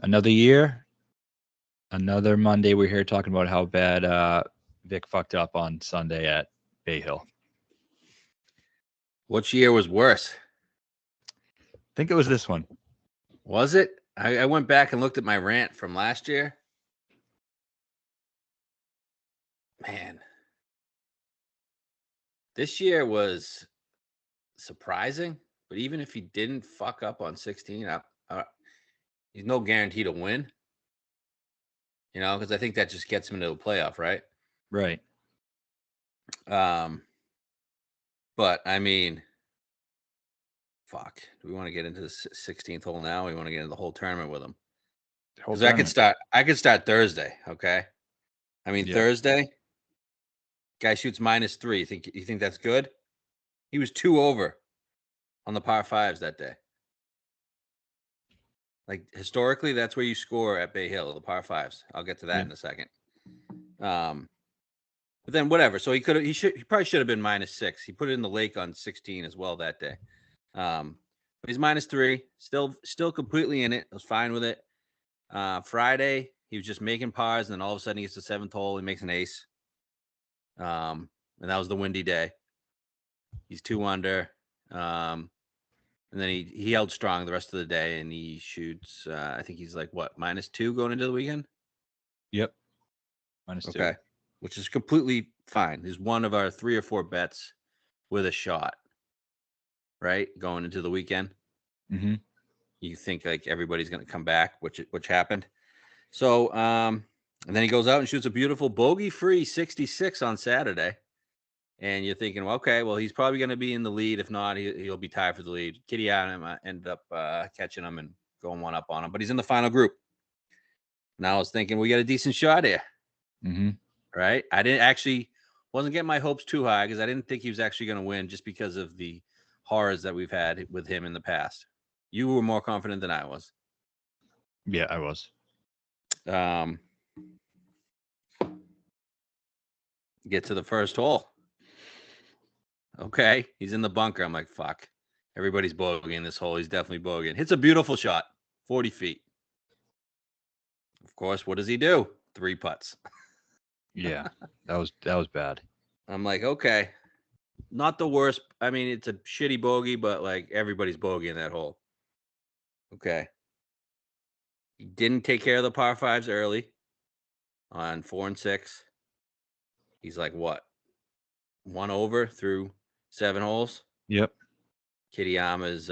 Another year, another Monday. We're here talking about how bad Vic fucked up on Sunday at Bay Hill. Which year was worse? I think it was this one. Was it? I went back and looked at my rant from last year. Man, this year was surprising. But even if he didn't fuck up on 16, he's no guarantee to win. You know, because I think that just gets him into the playoff, right? Right. But I mean, fuck. Do we want to get into the 16th hole now? Or we want to get into the whole tournament with him? Because I could start Thursday. Okay. I mean, Thursday, guy shoots -3. You think that's good? He was 2 over on the par fives that day. Like historically, that's where you score at Bay Hill, the par fives. I'll get to that in a second. But then whatever. So he probably should have been -6. He put it in the lake on 16 as well that day. But he's -3, still completely in it. I was fine with it. Friday, he was just making pars, and then all of a sudden he gets the 7th hole. He makes an ace. And that was the windy day. He's 2 under. And then he held strong the rest of the day, and he shoots. I think he's like what, -2 going into the weekend. Yep. -2. Okay, which is completely fine. He's one of our 3 or 4 bets with a shot, right, going into the weekend. Mm-hmm. You think like everybody's going to come back, which happened. So, and then he goes out and shoots a beautiful bogey-free 66 on Saturday. And you're thinking, well, okay, well, he's probably going to be in the lead. If not, he'll be tied for the lead. Kitty Adam ended up catching him and going 1 up on him, but he's in the final group. Now I was thinking we got a decent shot here. Mm-hmm. Right? I wasn't getting my hopes too high because I didn't think he was actually going to win just because of the horrors that we've had with him in the past. You were more confident than I was. Yeah, I was. Get to the first hole. Okay, he's in the bunker. I'm like, fuck. Everybody's bogeying this hole. He's definitely bogeying. Hits a beautiful shot, 40 feet. Of course, what does he do? 3 putts. Yeah, that was bad. I'm like, okay, not the worst. I mean, it's a shitty bogey, but like everybody's bogeying that hole. Okay. He didn't take care of the par fives early on 4 and 6. He's like, what? 1 over through 7 holes. Yep. Kitayama's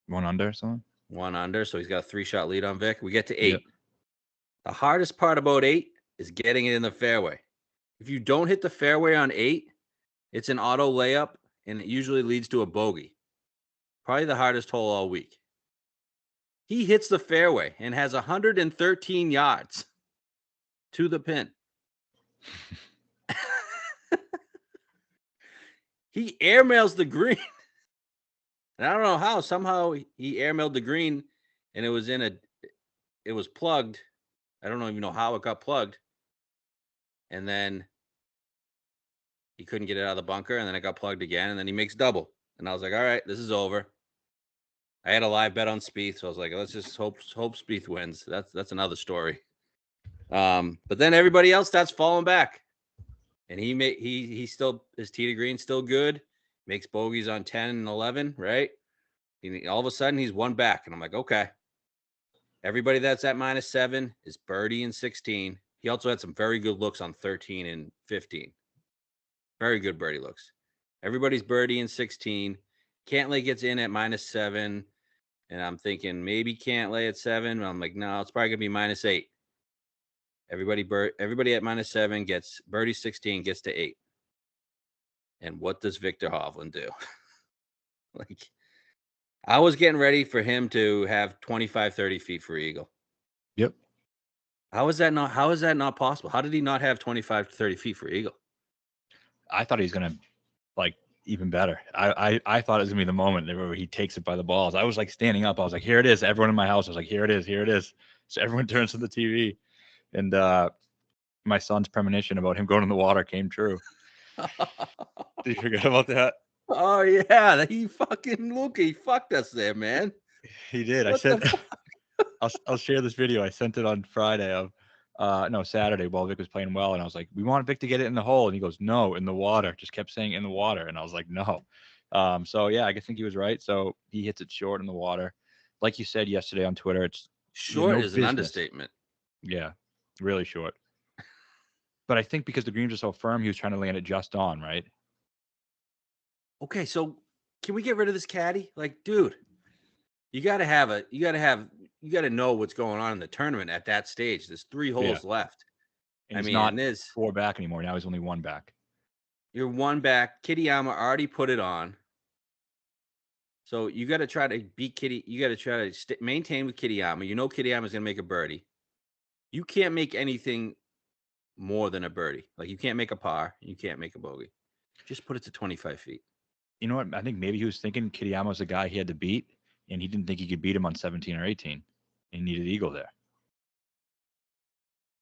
1 under or something. 1 under, so he's got a 3-shot lead on Vic. We get to 8. Yep. The hardest part about 8 is getting it in the fairway. If you don't hit the fairway on 8, it's an auto layup, and it usually leads to a bogey. Probably the hardest hole all week. He hits the fairway and has 113 yards to the pin. He airmails the green. And I don't know how. Somehow he airmailed the green, and it was plugged. I don't even know how it got plugged. And then he couldn't get it out of the bunker, and then it got plugged again, and then he makes double. And I was like, all right, this is over. I had a live bet on Spieth, so I was like, let's just hope Spieth wins. That's another story. But then everybody else starts falling back. And he still, his tee to green still good. Makes bogeys on 10 and 11, right? And all of a sudden he's 1 back. And I'm like, okay. Everybody that's at -7 is birdie in 16. He also had some very good looks on 13 and 15. Very good birdie looks. Everybody's birdie in 16. Cantlay gets in at -7. And I'm thinking maybe Cantlay at 7. But I'm like, no, it's probably going to be -8. Everybody at -7 gets birdie 16, gets to 8. And what does Victor Hovland do? Like, I was getting ready for him to have 25, 30 feet for eagle. Yep. How is that not possible? How did he not have 25 to 30 feet for eagle? I thought he was going to, like, even better. I thought it was going to be the moment where he takes it by the balls. I was, like, standing up. I was like, here it is. Everyone in my house was like, here it is. Here it is. So everyone turns to the TV. And my son's premonition about him going in the water came true. Did you forget about that? Oh, yeah. He fucked us there, man. He did. What I said, I'll share this video. I sent it on Friday of Saturday while Vic was playing well, and I was like, we want Vic to get it in the hole, and he goes, no, in the water. Just kept saying in the water, and I was like, no. So yeah, I think he was right. So he hits it short in the water, like you said yesterday on Twitter. It's Short no is an business. understatement. Yeah, really short. But I think because the greens are so firm, he was trying to land it just on, right? Okay, so can we get rid of this caddy? Like, dude, you got to know what's going on in the tournament at that stage. There's 3 holes left. And I he's mean, not and there's 4 back anymore. Now he's only 1 back. you're 1 back. Kitayama already put it on. So you got to try to beat Kitty. You got to try to maintain with Kitayama. You know Kitayama's going to make a birdie. You can't make anything more than a birdie. Like, you can't make a par. You can't make a bogey. Just put it to 25 feet. You know what? I think maybe he was thinking Kitayama was the guy he had to beat, and he didn't think he could beat him on 17 or 18. He needed eagle there.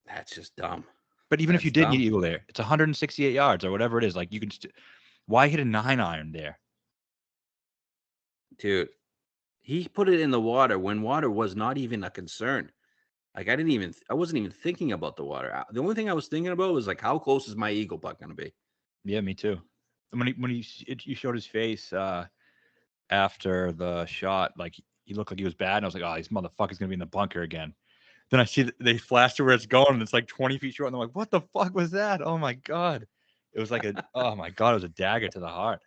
That's just dumb. But even if you did need eagle there, it's 168 yards or whatever it is. Like, you can why hit a 9 iron there? Dude, he put it in the water when water was not even a concern. Like, I wasn't even thinking about the water. The only thing I was thinking about was, like, how close is my eagle putt going to be? Yeah, me too. When you showed his face after the shot, like, he looked like he was bad, and I was like, oh, this motherfucker's gonna be in the bunker again. Then I see they flash to where it's going, and it's like 20 feet short, and I'm like, what the fuck was that? Oh my god, it was like oh my god, it was a dagger to the heart.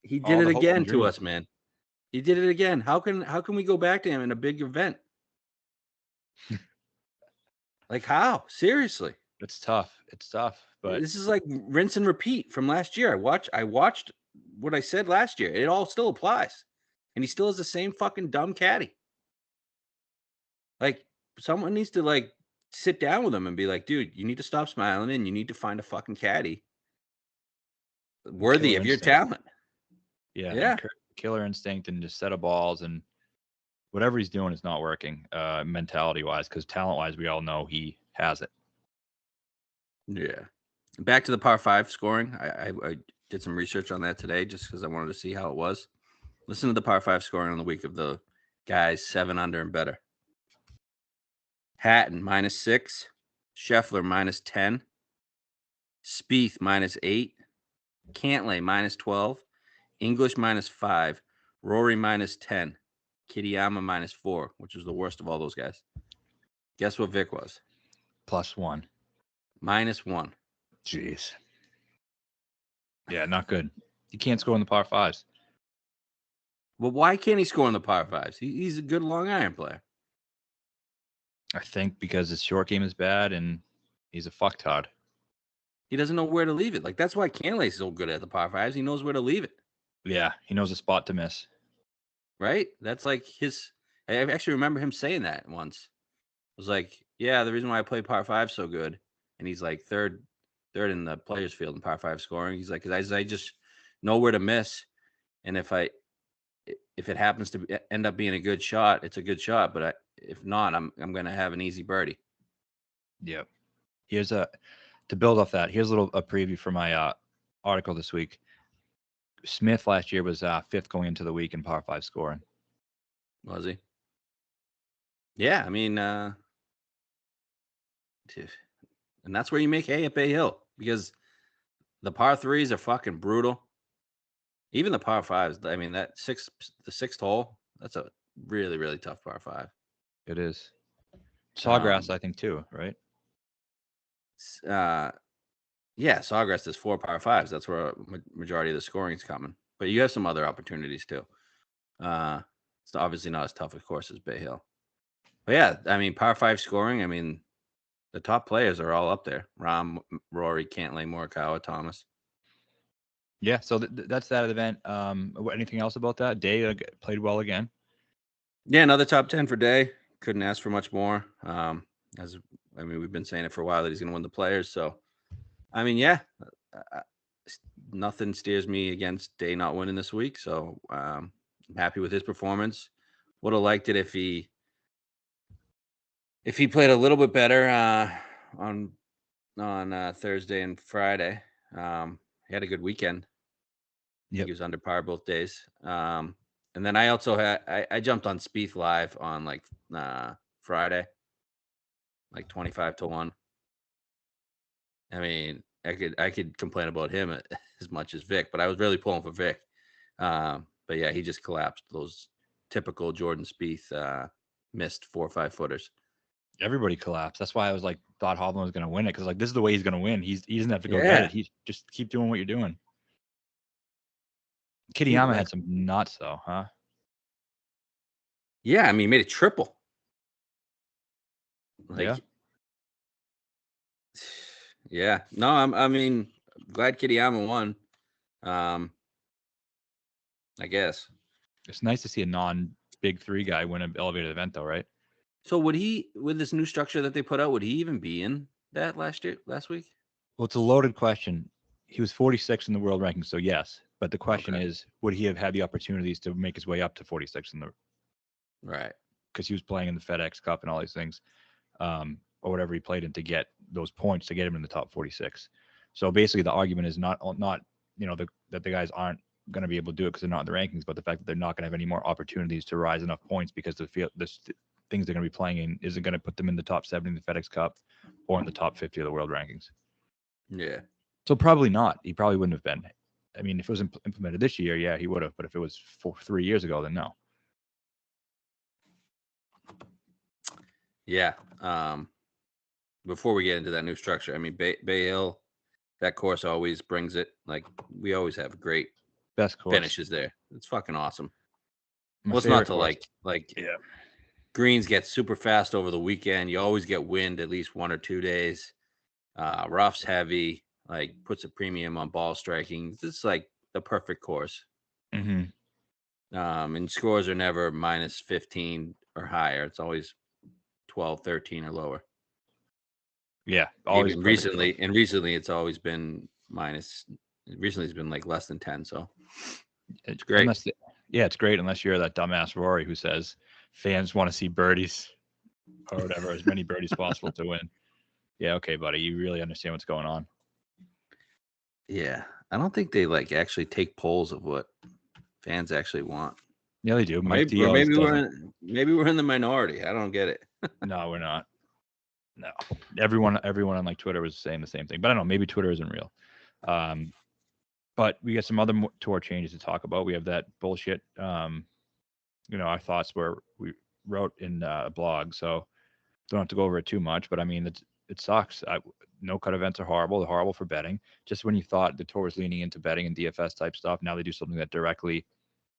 He did it again to us, man. He did it again. How can we go back to him in a big event? Like, how? Seriously. It's tough. But this is like rinse and repeat from last year. I watched what I said last year. It all still applies. And he still has the same fucking dumb caddy. Like, someone needs to, like, sit down with him and be like, dude, you need to stop smiling and you need to find a fucking caddy worthy of your talent. Yeah. Man, killer instinct and just set of balls, and whatever he's doing is not working mentality wise, because talent wise, we all know he has it. Yeah. Back to the par 5 scoring. I did some research on that today just because I wanted to see how it was. Listen to the par 5 scoring on the week of the guys 7 under and better. Hatton -6, Scheffler -10, Spieth -8, Cantlay -12, English -5, Rory -10, Kitayama -4, which was the worst of all those guys. Guess what Vic was? +1. -1. Jeez. Yeah, not good. He can't score in the par 5s. Well, why can't he score in the par 5s? He's a good long iron player. I think because his short game is bad and he's a fucktard. He doesn't know where to leave it. Like, that's why Cantley's so good at the par 5s. He knows where to leave it. Yeah, he knows a spot to miss. Right? That's like his. I actually remember him saying that once. It was like, yeah, the reason why I play par 5 so good, and he's like third in the players field in par 5 scoring. He's like, because I just know where to miss, and if it happens to end up being a good shot, it's a good shot. But if not, I'm going to have an easy birdie. Yep. To build off that, here's a preview for my article this week. Smith last year was 5th going into the week in par 5 scoring. Was he? Yeah, I mean, and that's where you make hay at Bay Hill, because the par 3s are fucking brutal. Even the par 5s. I mean, the 6th hole, that's a really, really tough par 5. It is. Sawgrass, I think, too, right? Yeah, Sawgrass does 4 par 5s. That's where a majority of the scoring is coming. But you have some other opportunities too. It's obviously not as tough, of course, as Bay Hill. But yeah, I mean, par 5 scoring, I mean, the top players are all up there. Rahm, Rory, Cantlay, Morikawa, Thomas. Yeah, so that's that event. Anything else about that? Day played well again. Yeah, another top 10 for Day. Couldn't ask for much more. We've been saying it for a while that he's going to win the Players. So, I mean, yeah, nothing steers me against Day not winning this week. So, I'm happy with his performance. Would have liked it if he played a little bit better on Thursday and Friday. He had a good weekend. Yep. He was under par both days. And then I also I jumped on Spieth Live on like Friday, like 25 to 1. I mean, I could complain about him as much as Vic, but I was really pulling for Vic. But yeah, he just collapsed those typical Jordan Spieth missed 4 or 5 footers. Everybody collapsed. That's why I was like, thought Hovland was going to win it because like this is the way he's going to win. He doesn't have to go get Yeah. it. He just keep doing what you're doing. He, Kitayama like, had some nuts though, huh? yeah, I mean, he made a triple. Like, Yeah. yeah. No, I mean, glad Kitayama won. I guess. It's nice to see a non-big three guy win an elevated event though, right? So would he, with this new structure that they put out, would he even be in that last week? Well, it's a loaded question. He was 46 in the world ranking, so yes. But the question Okay. is, would he have had the opportunities to make his way up to 46 in the Right. because he was playing in the FedEx Cup and all these things, or whatever he played in to get those points to get him in the top 46. So basically, the argument is not that the guys aren't going to be able to do it because they're not in the rankings, but the fact that they're not going to have any more opportunities to rise enough points because the things they're going to be playing in isn't going to put them in the top 70 in the FedEx Cup or in the top 50 of the world rankings. Yeah. So probably not. He probably wouldn't have been. I mean, if it was implemented this year, yeah, he would have. But if it was 3 years ago, then no. Yeah. Before we get into that new structure, I mean, Bay Hill, that course always brings it. Like, we always have great Best course. finishes there. It's fucking awesome. My Well, it's not favorite to course. like Yeah. greens get super fast over the weekend. You always get wind at least 1 or 2 days. Rough's heavy, like puts a premium on ball striking. It's like the perfect course. Mm-hmm. And scores are never minus 15 or higher. It's always 12, 13 or lower. Yeah. Always Even perfect. recently it's always been minus. Recently it's been like less than 10. So it's great. It's great unless you're that dumbass Rory who says fans want to see birdies or whatever, as many birdies possible to win. Yeah, okay, buddy. You really understand what's going on. Yeah. I don't think they like actually take polls of what fans actually want. Yeah, they do. Maybe we're in the minority. I don't get it. No, we're not. No. Everyone on like Twitter was saying the same thing. But I don't know, maybe Twitter isn't real. But we got some other tour changes to talk about. We have that bullshit our thoughts where we wrote in a blog, so don't have to go over it too much. But I mean, it sucks. No cut events are horrible. They're horrible for betting. Just when you thought the tour was leaning into betting and DFS type stuff, now they do something that directly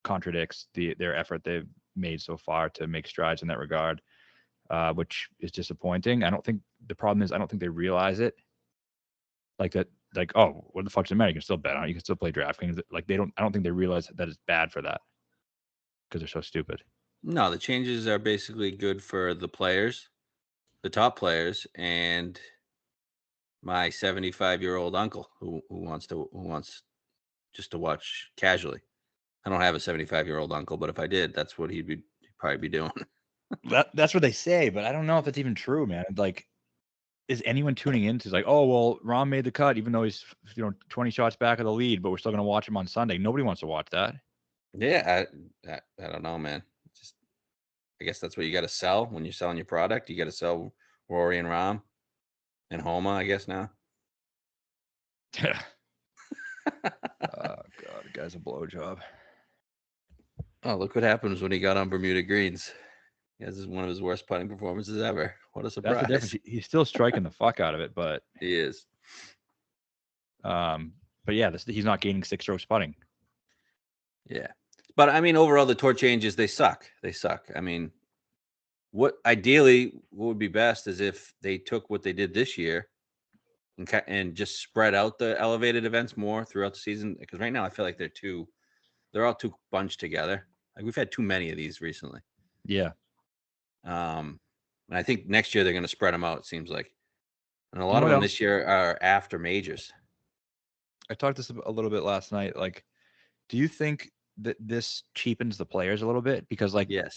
contradicts their effort they've made so far to make strides in that regard, which is disappointing. I don't think they realize it. Like that, like, oh, what the fuck's the matter? You can still bet on it. You can still play DraftKings. Like I don't think they realize that it's bad for that because they're so stupid. No, the changes are basically good for the players, the top players, and my 75-year-old uncle who wants just to watch casually. I don't have a 75-year-old uncle, but if I did, that's what he'd probably be doing. That's what they say, but I don't know if that's even true, man. Like, is anyone tuning in to like, oh well, Rahm made the cut even though he's 20 shots back of the lead, but we're still gonna watch him on Sunday? Nobody wants to watch that. Yeah, I don't know, man. Just I guess that's what you got to sell when you're selling your product. You got to sell Rory and Rahm and Homa, I guess now. Oh god, the guy's a blowjob. Oh, look what happens when he got on Bermuda greens. This is one of his worst putting performances ever. What a surprise! That's the difference. He's still striking the fuck out of it, but he is. But yeah, he's not gaining 6 strokes putting. Yeah, but I mean, overall, the tour changes they suck. They suck. I mean, what would be best is if they took what they did this year and just spread out the elevated events more throughout the season. Because right now, I feel like they're all too bunched together. Like we've had too many of these recently. Yeah. And I think next year they're going to spread them out. It seems like, and a lot of them this year are after majors. I talked this a little bit last night. Like, do you think that this cheapens the players a little bit? Because like Yes.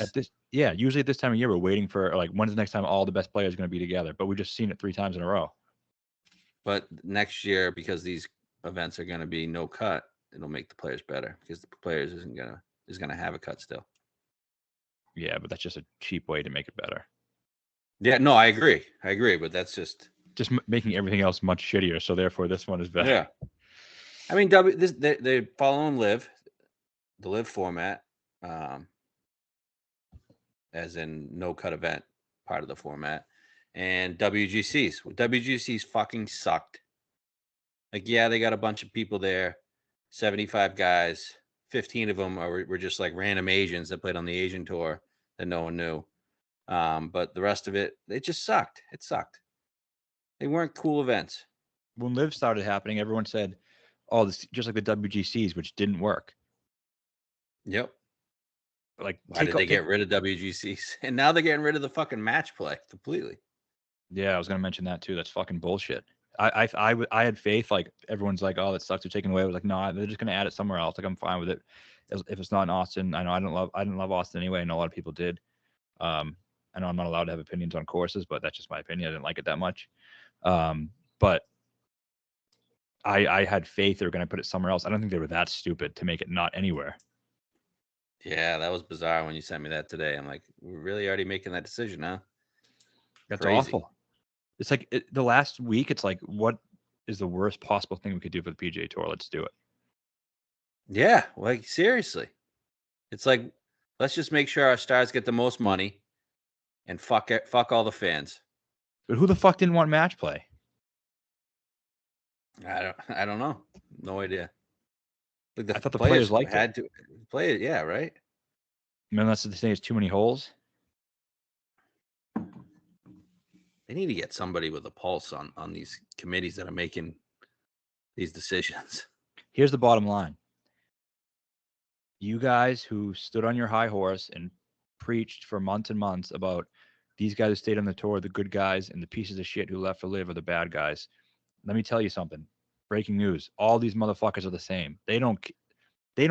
Usually at this time of year, we're waiting for like, when's the next time all the best players are going to be together? But we've just seen it 3 times in a row. But next year, because these events are going to be no cut, it'll make the players better because the players isn't going to is going to have a cut still. Yeah, but that's just a cheap way to make it better. Yeah, no, I agree. But that's just making everything else much shittier. So therefore, this one is better. Yeah. I mean, they're following the live format, as in no cut event part of the format, and WGCs. WGCs fucking sucked. Like, yeah, they got a bunch of people there, 75 guys, 15 of them were just like random Asians that played on the Asian tour that no one knew. But the rest of it just sucked. It sucked. They weren't cool events. When Live started happening, everyone said, "Oh, this just like the WGCs," which didn't work. Yep. Like, why did they get rid of WGCs? And now they're getting rid of the fucking match play completely. Yeah, I was gonna mention that too. That's fucking bullshit. I had faith. Like, everyone's like, "Oh, that sucks. They're taking away." I was like, "No, they're just gonna add it somewhere else." Like, I'm fine with it. If it's not in Austin, I know I didn't love Austin anyway. I know a lot of people did. I know I'm not allowed to have opinions on courses, but that's just my opinion. I didn't like it that much. But I had faith they were gonna put it somewhere else. I don't think they were that stupid to make it not anywhere. Yeah, that was bizarre when you sent me that today. I'm like, we're really already making that decision, huh? That's Crazy. awful. It's like the last week. It's like, what is the worst possible thing we could do for the PGA Tour? Let's do it. Yeah, like, seriously. It's like, let's just make sure our stars get the most money and fuck all the fans. But who the fuck didn't want match play? I don't know. No idea. Like, I thought the players liked had it. to play it. Yeah, right. I mean, unless they say it's too many holes. They need to get somebody with a pulse on these committees that are making these decisions. Here's the bottom line. You guys who stood on your high horse and preached for months and months about these guys who stayed on the tour, the good guys, and the pieces of shit who left for Live are the bad guys. Let me tell you something. Breaking news. All these motherfuckers are the same. They don't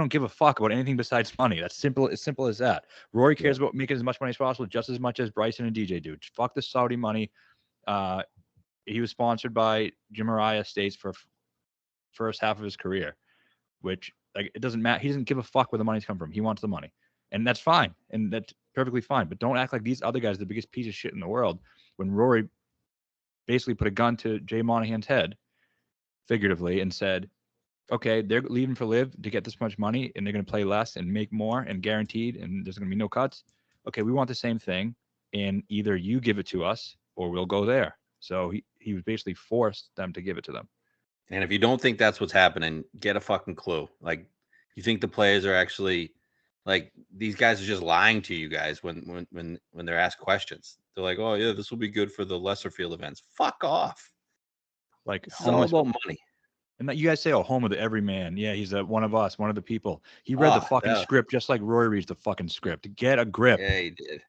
give a fuck about anything besides money. That's simple as that. Rory cares about making as much money as possible, just as much as Bryson and DJ do. Fuck the Saudi money. He was sponsored by Jim Mariah Estates for first half of his career, which, like, it doesn't matter. He doesn't give a fuck where the money's come from. He wants the money, and that's fine, and that's perfectly fine. But don't act like these other guys are the biggest piece of shit in the world. When Rory basically put a gun to Jay Monahan's head, figuratively, and said, "Okay, they're leaving for Live to get this much money, and they're going to play less and make more and guaranteed, and there's going to be no cuts. Okay, we want the same thing, and either you give it to us or we'll go there." So he was basically forced them to give it to them. And if you don't think that's what's happening, get a fucking clue. Like, you think the players are actually, like, these guys are just lying to you guys when they're asked questions. They're like, "Oh yeah, this will be good for the lesser field events." Fuck off. Like, It's all about money. And that you guys say, "Oh, home of the every man." Yeah, he's one of us, one of the people. He read the fucking script just like Rory reads the fucking script. Get a grip. Yeah, he did.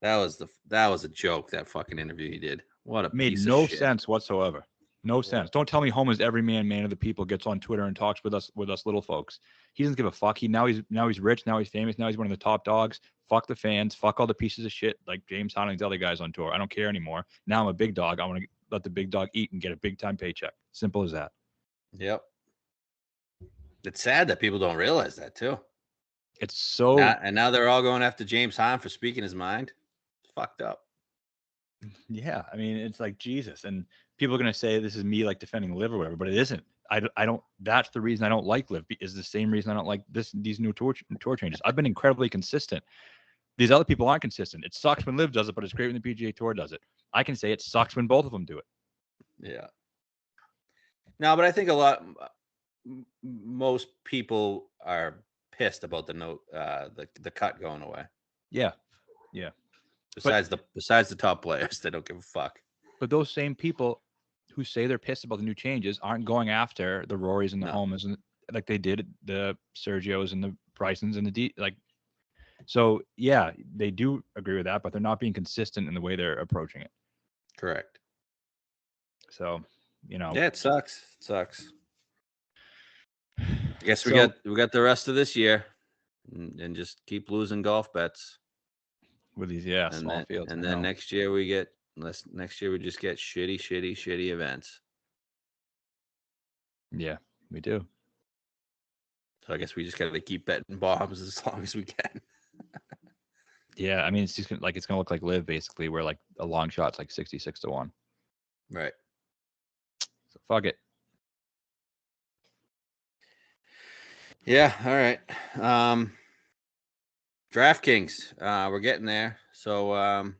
That was a joke. That fucking interview he did. What a made piece no of shit. sense whatsoever. No sense. Don't tell me Homer's every man of the people gets on Twitter and talks with us little folks. He doesn't give a fuck. Now he's rich. Now he's famous. Now he's one of the top dogs. Fuck the fans. Fuck all the pieces of shit like James Harden and the other guys on tour. I don't care anymore. Now I'm a big dog. I want to let the big dog eat and get a big time paycheck. Simple as that. Yep. It's sad that people don't realize that too. It's so. And now they're all going after James Harden for speaking his mind. It's fucked up. Yeah, I mean, it's like, Jesus, and people are gonna say this is me like defending Live or whatever, but it isn't. I don't. That's the reason I don't like Live. Is the same reason I don't like these new tour changes. I've been incredibly consistent. These other people aren't consistent. It sucks when Live does it, but it's great when the PGA Tour does it. I can say it sucks when both of them do it. Yeah. No, but I think most people are pissed about the cut going away. Yeah, yeah. Besides the top players, they don't give a fuck. But those same people who say they're pissed about the new changes aren't going after the Rorys and the Homers and like they did the Sergios and the Brysons and the So yeah, they do agree with that, but they're not being consistent in the way they're approaching it. Correct. So, yeah, it sucks. It sucks. I guess we got the rest of this year, and just keep losing golf bets with these small fields. And then next year we just get shitty events. Yeah, we do. So I guess we just got to keep betting bombs as long as we can. Yeah, I mean, it's just like it's gonna look like Live basically, where like a long shot's like 66-1. Right. So fuck it. Yeah. All right. DraftKings. We're getting there. So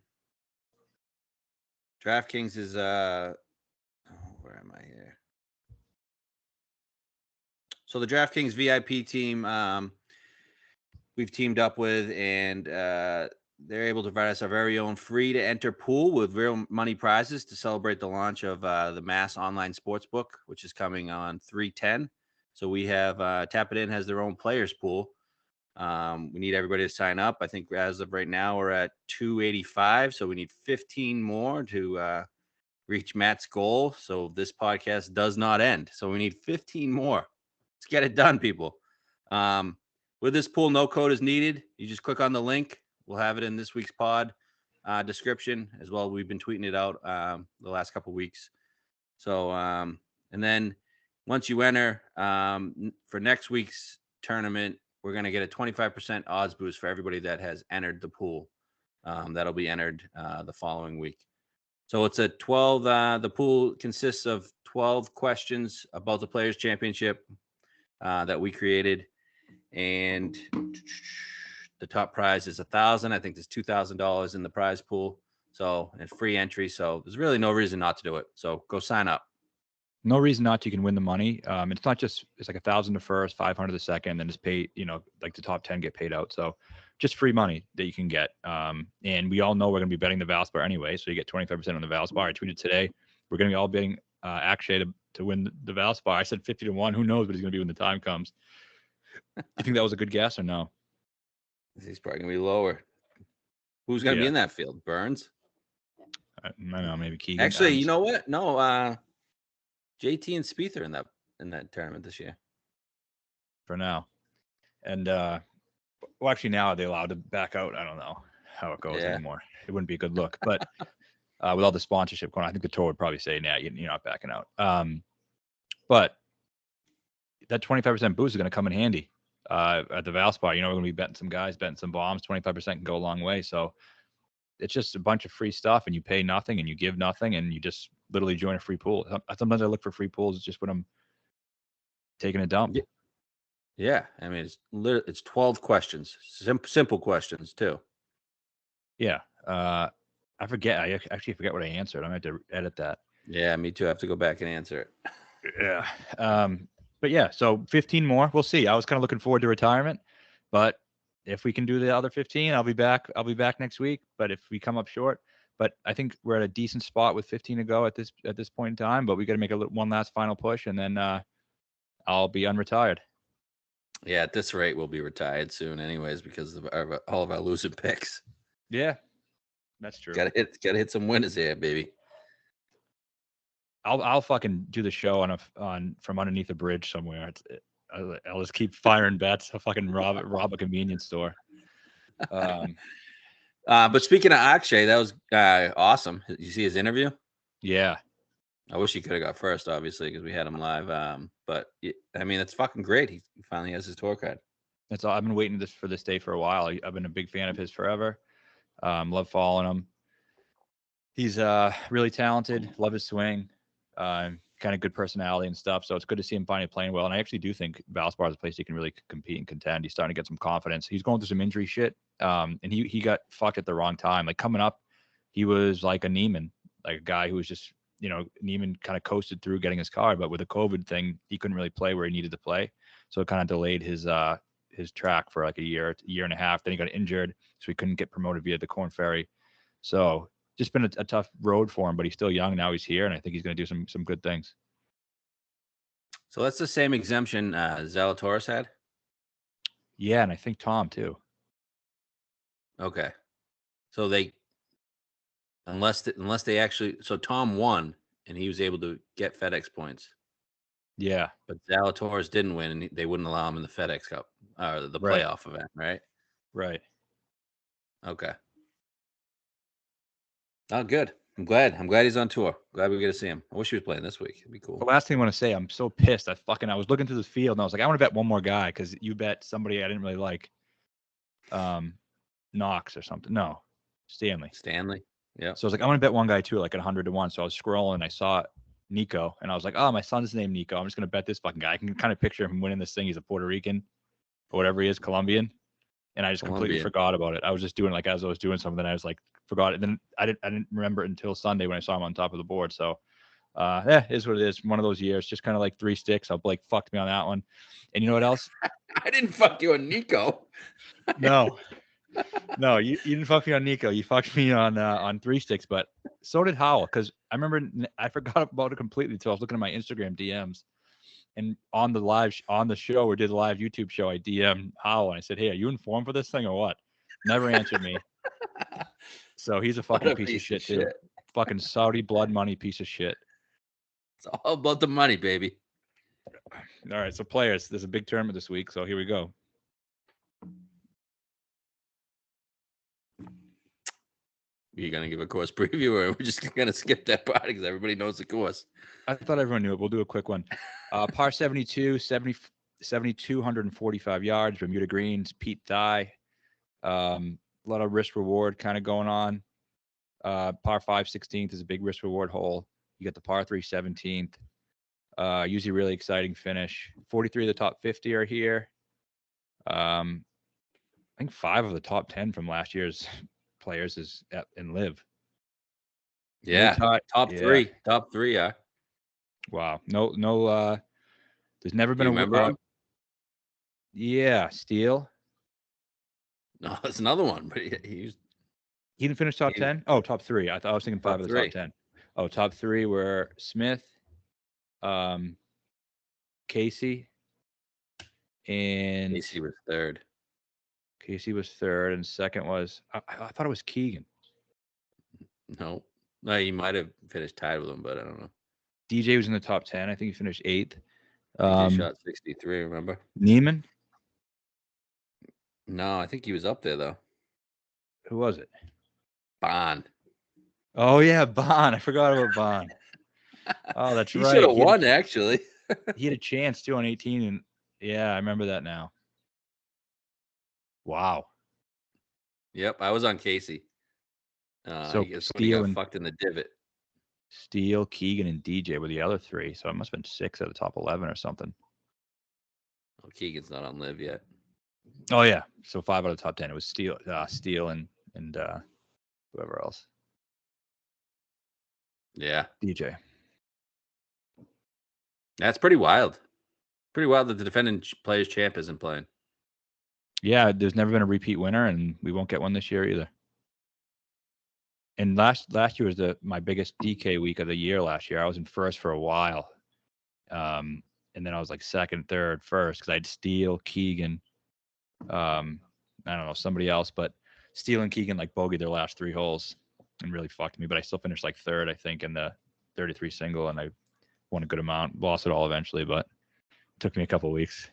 DraftKings is where am I here? So the DraftKings VIP team we've teamed up with, and they're able to provide us our very own free to enter pool with real money prizes to celebrate the launch of the Mass Online Sportsbook, which is coming on 3/10. So we have Tap It In has their own players pool. We need everybody to sign up. I think as of right now, we're at 285. So we need 15 more to reach Matt's goal. So this podcast does not end. So we need 15 more. Let's get it done, people. With this pool, no code is needed. You just click on the link. We'll have it in this week's pod description as well. We've been tweeting it out the last couple of weeks. So, and then once you enter for next week's tournament, we're going to get a 25% odds boost for everybody that has entered the pool. That'll be entered the following week. So it's a 12. The pool consists of 12 questions about the Players Championship that we created, and the top prize is $1,000. I think there's $2,000 in the prize pool. So and free entry. So there's really no reason not to do it. So go sign up. No reason not to. You can win the money. It's not just, it's like 1,000 the first, 500 the second, then just pay, like the top 10 get paid out. So just free money that you can get. And we all know we're going to be betting the Valspar anyway. So you get 25% on the Valspar. I tweeted today, we're going to be all betting Akshay to win the Valspar. I said 50-1. Who knows what he's going to be when the time comes. You think that was a good guess or no? He's probably going to be lower. Who's going to be in that field? Burns? I don't know, maybe Keegan. Actually, you know what? No, JT and Spieth are in that tournament this year. For now. And well, actually now are they allowed to back out? I don't know how it goes anymore. It wouldn't be a good look. But with all the sponsorship going on, I think the tour would probably say, nah, you're not backing out. But that 25% boost is going to come in handy at the Valspar. We're going to be betting some guys, betting some bombs. 25% can go a long way. So it's just a bunch of free stuff, and you pay nothing and you give nothing, and you just literally join a free pool. Sometimes I look for free pools just when I'm taking a dump. Yeah, I mean it's 12 questions, simple questions too. Yeah, I forget. I actually forget what I answered. I'm gonna have to edit that. Yeah, me too. I have to go back and answer it. Yeah, but yeah, so 15 more. We'll see. I was kind of looking forward to retirement, but if we can do the other 15, I'll be back. I'll be back next week. But if we come up short, but I think we're at a decent spot with 15 to go at this point in time. But we got to make one last final push, and then I'll be unretired. Yeah, at this rate, we'll be retired soon, anyways, because of all of our losing picks. Yeah, that's true. Got to hit some winners here, baby. I'll fucking do the show on from underneath a bridge somewhere. I'll just keep firing bets. I'll fucking rob a convenience store. But speaking of Akshay, that was awesome. You see his interview? Yeah. I wish he could have got first, obviously, because we had him live. But I mean, it's fucking great. He finally has his tour card. That's all. I've been waiting for this day for a while. I've been a big fan of his forever. Love following him. He's really talented. Love his swing. Kind of good personality and stuff. So it's good to see him finally playing well. And I actually do think Valspar is a place he can really compete and contend. He's starting to get some confidence. He's going through some injury shit. And he got fucked at the wrong time. Like coming up, he was like a Neiman, like a guy who was just, Neiman kind of coasted through getting his card, but with the COVID thing, he couldn't really play where he needed to play. So it kind of delayed his track for like a year and a half. Then he got injured, so he couldn't get promoted via the Corn Ferry. So just been a tough road for him, but he's still young. Now he's here, and I think he's going to do some good things. So that's the same exemption Zalatoris had? Yeah, and I think Tom too. Okay. So unless they actually, so Tom won, and he was able to get FedEx points. Yeah. But Zalatoris didn't win, and they wouldn't allow him in the FedEx Cup, or the playoff event, right? Right. Okay. Oh, good. I'm glad. I'm glad he's on tour. Glad we get to see him. I wish he was playing this week. It'd be cool. The last thing I want to say, I'm so pissed. I was looking through the field and I was like, I want to bet one more guy because you bet somebody I didn't really like, Knox or something. No, Stanley. Yeah. So I was like, I want to bet one guy too, like at 100 to 1. So I was scrolling and I saw Nico and I was like, oh, my son's named Nico. I'm just gonna bet this fucking guy. I can kind of picture him winning this thing. He's a Puerto Rican or whatever he is, Colombian. And I just completely forgot about it. I was just doing like as I was doing something, I was like forgot it. And then I didn't remember it until Sunday when I saw him on top of the board. So it is what it is. One of those years, just kind of like 3 sticks. Blake fucked me on that one. And you know what else? I didn't fuck you on Nico. No, you didn't fuck me on Nico. You fucked me on 3 sticks, but so did Howell. Because I remember I forgot about it completely until I was looking at my Instagram DMs. And on the show, we did a live YouTube show, I DM'd Howell and I said, hey, are you informed for this thing or what? Never answered me. So he's a fucking piece of shit too. Fucking Saudi blood money piece of shit. It's all about the money, baby. All right, so players, there's a big tournament this week, so here we go. You're going to give a course preview, or we're just going to skip that part because everybody knows the course? I thought everyone knew it. We'll do a quick one. Par 72, 7,245 yards, Bermuda greens, Pete Dye. A lot of risk reward kind of going on. Par 5 16th is a big risk reward hole. You got the par 3 17th. Usually really exciting finish. 43 of the top 50 are here. I think 5 of the top 10 from last year's players is in live. Yeah, top three. Yeah. Wow. No. There's never been him? Yeah, Steele. No, that's another one. But he didn't finish top 10. Oh, top 3. I was thinking 5 of the top 10. Oh, top 3 were Smith, Casey, and Casey was third. And second was I thought it was Keegan. No, he might have finished tied with him, but I don't know. DJ was in the top 10. I think he finished 8th. DJ shot 63. Remember Neiman? No, I think he was up there though. Who was it? Bond. Oh yeah, Bond. I forgot about Bond. Oh, that's right. He should have won actually. He had a chance too on 18, and yeah, I remember that now. Wow. Yep, I was on Casey. So Steele got fucked in the divot. Steele, Keegan, and DJ were the other 3, so it must have been 6 out of the top 11 or something. Oh, Keegan's not on live yet. Oh yeah, so 5 out of the top 10. It was Steele, and whoever else. Yeah, DJ. That's pretty wild. Pretty wild that the defending players champ isn't playing. Yeah, there's never been a repeat winner, and we won't get one this year either. And last year was my biggest DK week of the year. Last year, I was in first for a while, and then I was like second, third, first because I had Steele, Keegan, I don't know, somebody else, but Steele and Keegan like bogeyed their last 3 holes and really fucked me. But I still finished like third, I think, in the 33 single, and I won a good amount. Lost it all eventually, but it took me a couple of weeks.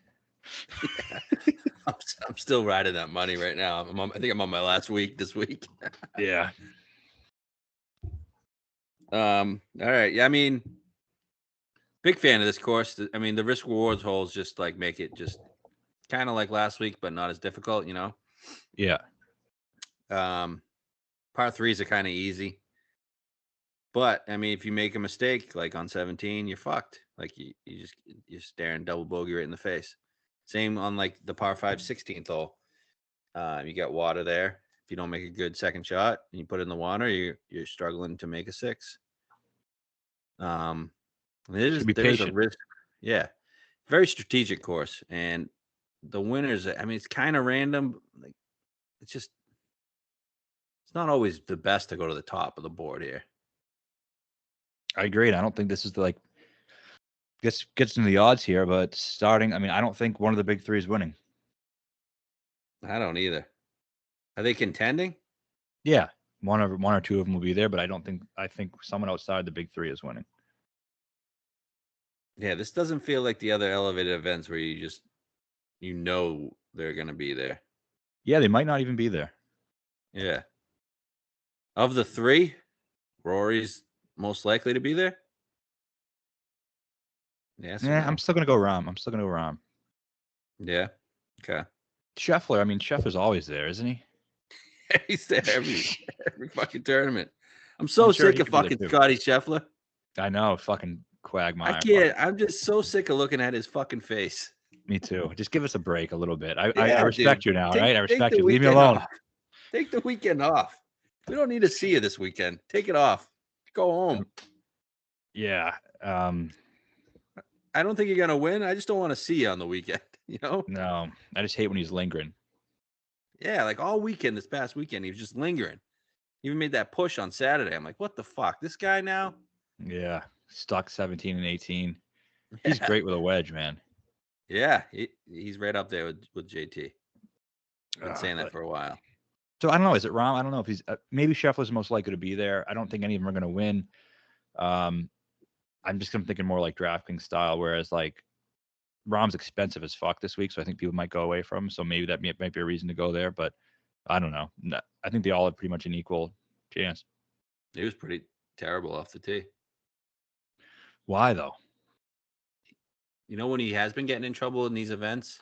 I'm still riding that money right now. I think I'm on my last week this week. Yeah. All right. Yeah, I mean, big fan of this course. I mean, the risk rewards holes just like make it just kind of like last week, but not as difficult, you know? Yeah. Par 3s are kind of easy. But I mean, if you make a mistake like on 17, you're fucked. Like you're staring double bogey right in the face. Same on like the par 5 16th hole. You got water there. If you don't make a good second shot and you put it in the water, you're struggling to make a 6. There's a risk. Yeah, very strategic course, and the winners. I mean, it's kind of random. Like it's not always the best to go to the top of the board here. I agree. I don't think this is gets into the odds here, but starting, I mean, I don't think one of the big 3 is winning. I don't either. Are they contending? Yeah, one or 2 of them will be there, but I think someone outside the big 3 is winning. Yeah, this doesn't feel like the other elevated events where you know they're going to be there. Yeah, they might not even be there. Yeah. Of the 3, Rory's most likely to be there? Yes or Yeah, no? I'm still gonna go Rahm. I'm still gonna go Rahm. Yeah. Okay. Scheffler, I mean, Scheffler's always there, isn't he? He's there every fucking tournament. I'm I'm so sure sick he of could be there fucking too. Scotty Scheffler. I know, fucking I quagmire. can't. I'm just so sick of looking at his fucking face. Me too. Just give us a break a little bit. I Yeah, respect dude. you now, all Take right? I take respect the you. Leave me weekend alone. off. Take the weekend off. We don't need to see you this weekend. Take it off. Go home. Yeah. I don't think you're gonna win. I just don't want to see you on the weekend. You know? No, I just hate when he's lingering. Yeah, like all weekend this past weekend, he was just lingering. He even made that push on Saturday. I'm like, what the fuck? This guy now? Yeah. Stuck 17 and 18. He's great with a wedge, man. Yeah, he's right up there with JT. I've been saying that But for a while. so I don't know. Is it Rahm? I don't know if he's maybe Scheffler's most likely to be there. I don't think any of them are going to win. I'm just thinking more like DraftKings style, whereas like Rahm's expensive as fuck this week, so I think people might go away from him. So maybe that might be a reason to go there, but I don't know. I think they all have pretty much an equal chance. He was pretty terrible off the tee. Why though? You know when he has been getting in trouble in these events,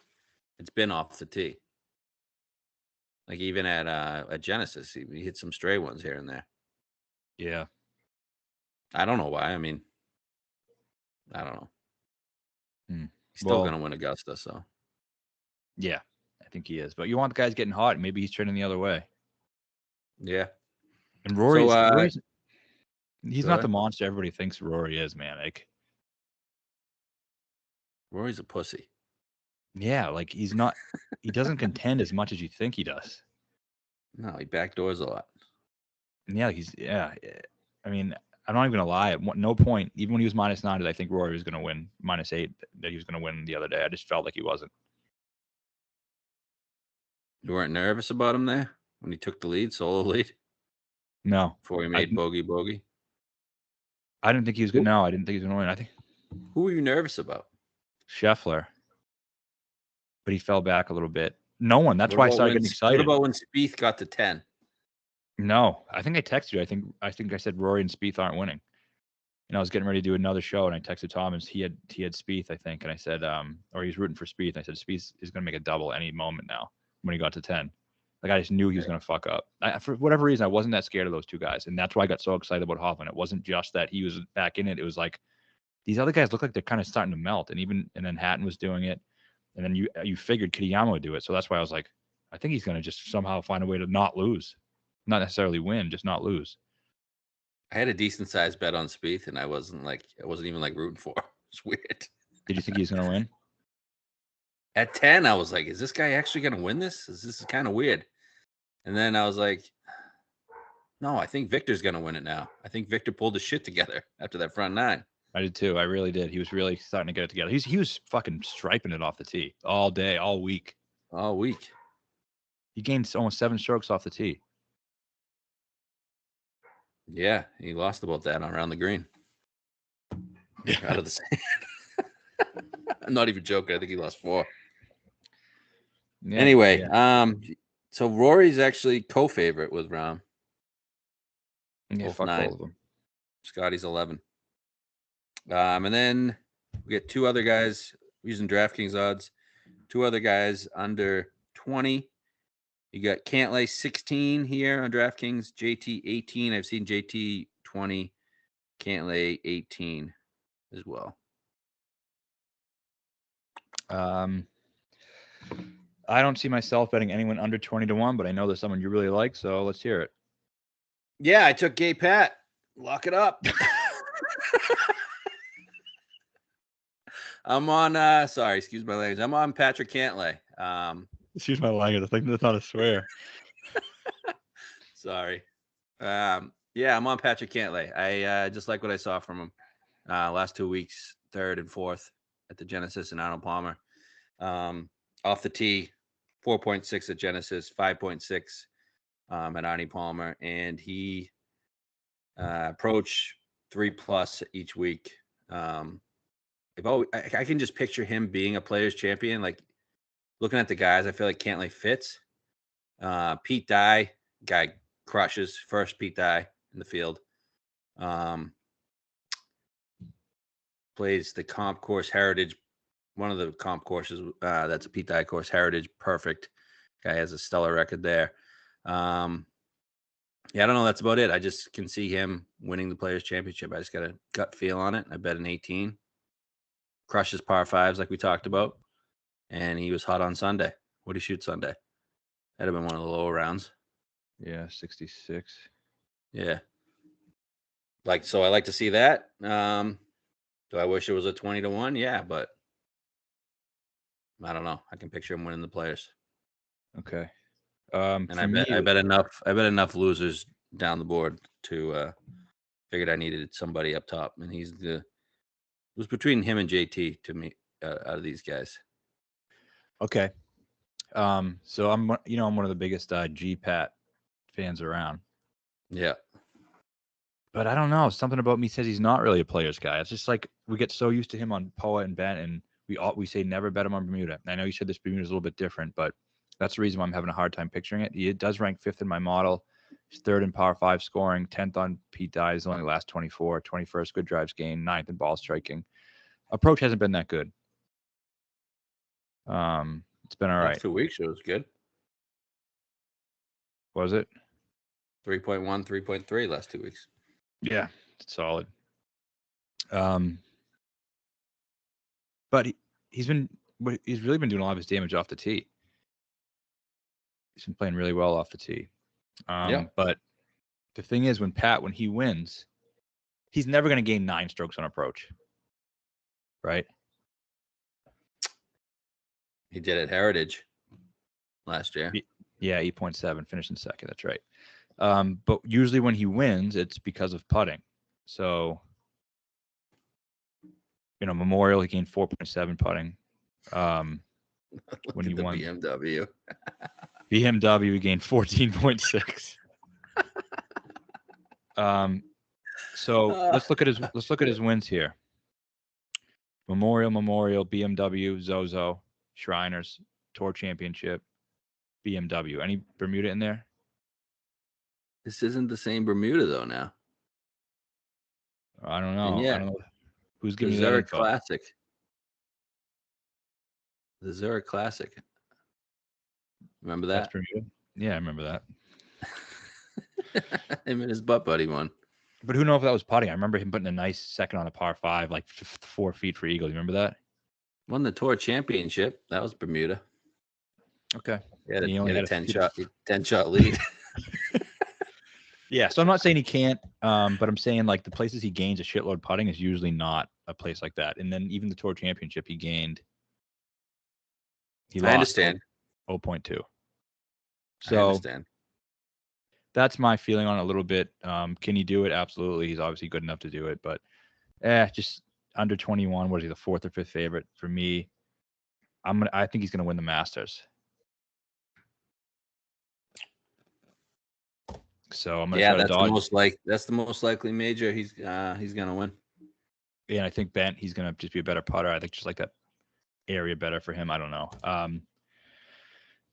it's been off the tee. Like even at Genesis, he hit some stray ones here and there. Yeah. I don't know why. I mean, I don't know. Hmm. He's still Well, gonna win Augusta, so yeah, I think he is. But you want the guys getting hot. Maybe he's turning the other way. yeah. And So Rory's he's go not the ahead. monster everybody thinks Rory is, man. Like, Rory's a pussy. yeah, like he's not. He doesn't contend as much as you think he does. No, he backdoors a lot. And yeah, I mean, I'm not even gonna lie. At no point, even when he was -9, did I think Rory was gonna win -8. That he was gonna win the other day. I just felt like he wasn't. You weren't nervous about him there when he took the lead, solo lead, No, before he I made bogey. I didn't think he was gonna. No, I didn't think he was gonna win. I think Who were you nervous about? Scheffler, but he fell back a little bit. No one. That's why I started getting What excited. about when Spieth got to 10? No, I think I texted you. I think I said Rory and Spieth aren't winning. And I was getting ready to do another show, and I texted Thomas. He had Spieth, I think, and I said, or he's rooting for Spieth. And I said Spieth is going to make a double any moment now. When he got to 10, like I just knew he was going to fuck up. For whatever reason, I wasn't that scared of those two guys, and that's why I got so excited about Hoffman. It wasn't just that he was back in it. It was like these other guys look like they're kind of starting to melt, and then Hatton was doing it, and then you figured Kitayama would do it. So that's why I was like, I think he's going to just somehow find a way to not lose, not necessarily win, just not lose. I had a decent sized bet on Spieth, and I wasn't even like rooting for him. It's weird. Did you think he was going to win? At 10, I was like, is this guy actually going to win this? This is kind of weird. And then I was like, no, I think Victor's going to win it now. I think Victor pulled his shit together after that front nine. I did too. I really did. He was really starting to get it together. He was fucking striping it off the tee all day, all week. All week. He gained almost 7 strokes off the tee. Yeah, he lost about that around the green. Out of the sand. I'm not even joking. I think he lost 4. Yeah, anyway, so Rory's actually co-favorite with Rahm. Yeah, fuck 9. both of them. Scotty's 11. And then we get 2 other guys using DraftKings odds. 2 other guys under 20. You got Cantlay 16 here on DraftKings, JT 18. I've seen JT 20, Cantlay 18 as well. I don't see myself betting anyone under 20-1, but I know there's someone you really like, so let's hear it. Yeah, I took Gay Pat. Lock it up. I'm on sorry, excuse my language. I'm on Patrick Cantlay. Excuse my language. I think that's not a swear. Sorry. Yeah, I'm on Patrick Cantlay. I just like what I saw from him last 2 weeks, 3rd and 4th at the Genesis and Arnold Palmer. Off the tee, 4.6 at Genesis, 5.6 at Arnie Palmer, and he approached 3+ each week. I can just picture him being a Players Champion. Like looking at the guys, I feel like Cantlay fits. Pete Dye, guy crushes. First Pete Dye in the field. Plays the comp course Heritage, one of the comp courses. That's a Pete Dye course, Heritage. Perfect. Guy has a stellar record there. Yeah, I don't know. That's about it. I just can see him winning the Players Championship. I just got a gut feel on it. I bet an 18. Crushes par fives like we talked about. And he was hot on Sunday. What did he shoot Sunday? That'd have been one of the lower rounds. Yeah, 66. Yeah. So I like to see that. Do I wish it was a 20-1? Yeah, but I don't know. I can picture him winning the Players. Okay. And I bet enough losers down the board to figured I needed somebody up top, and it was between him and JT to me out of these guys. Okay. So I'm one of the biggest GPAT fans around. Yeah. But I don't know. Something about me says he's not really a players guy. It's just like we get so used to him on Poa and Bent, and we say never bet him on Bermuda. I know you said this Bermuda is a little bit different, but that's the reason why I'm having a hard time picturing it. He does rank 5th in my model. He's 3rd in par 5 scoring, 10th on Pete Dye's only last 24, 21st good drives gained, 9th in ball striking. Approach hasn't been that good. It's been all right. Last 2 weeks it was good. Was it 3.1, 3.3 last 2 weeks? Yeah, it's solid. But he's really been doing a lot of his damage off the tee. He's been playing really well off the tee. But the thing is, when he wins, he's never going to gain 9 strokes on approach, right? He did at Heritage last year. Yeah, 8.7, finishing second. That's right. But usually when he wins, it's because of putting. So, Memorial, he gained 4.7 putting. When he won BMW. BMW, he gained 14.6. So let's look at his wins here. Memorial, BMW, Zozo, Shriners, Tour Championship, BMW. Any Bermuda in there? This isn't the same Bermuda though now. I don't know. Yeah, I don't know who's giving you the that Zurich info. Classic. The Zurich Classic. Remember that? That's Bermuda? Yeah, I remember that. Him and his butt buddy won. But who knows if that was putting? I remember him putting a nice second on a par 5, like 4 feet for eagle. You remember that? Won the Tour Championship. That was Bermuda. Okay. He had a 10-shot lead. Yeah, so I'm not saying he can't, but I'm saying like the places he gains a shitload putting is usually not a place like that. And then even the Tour Championship he gained. I understand. 0.2. So I understand. That's my feeling on it a little bit. Can he do it? Absolutely. He's obviously good enough to do it, but just under 21. What is he, the 4th or 5th favorite for me? I think he's gonna win the Masters. So I'm gonna try to dodge. That's the most likely major he's gonna win. Yeah, I think Bent, he's gonna just be a better putter. I think just like that area better for him. I don't know.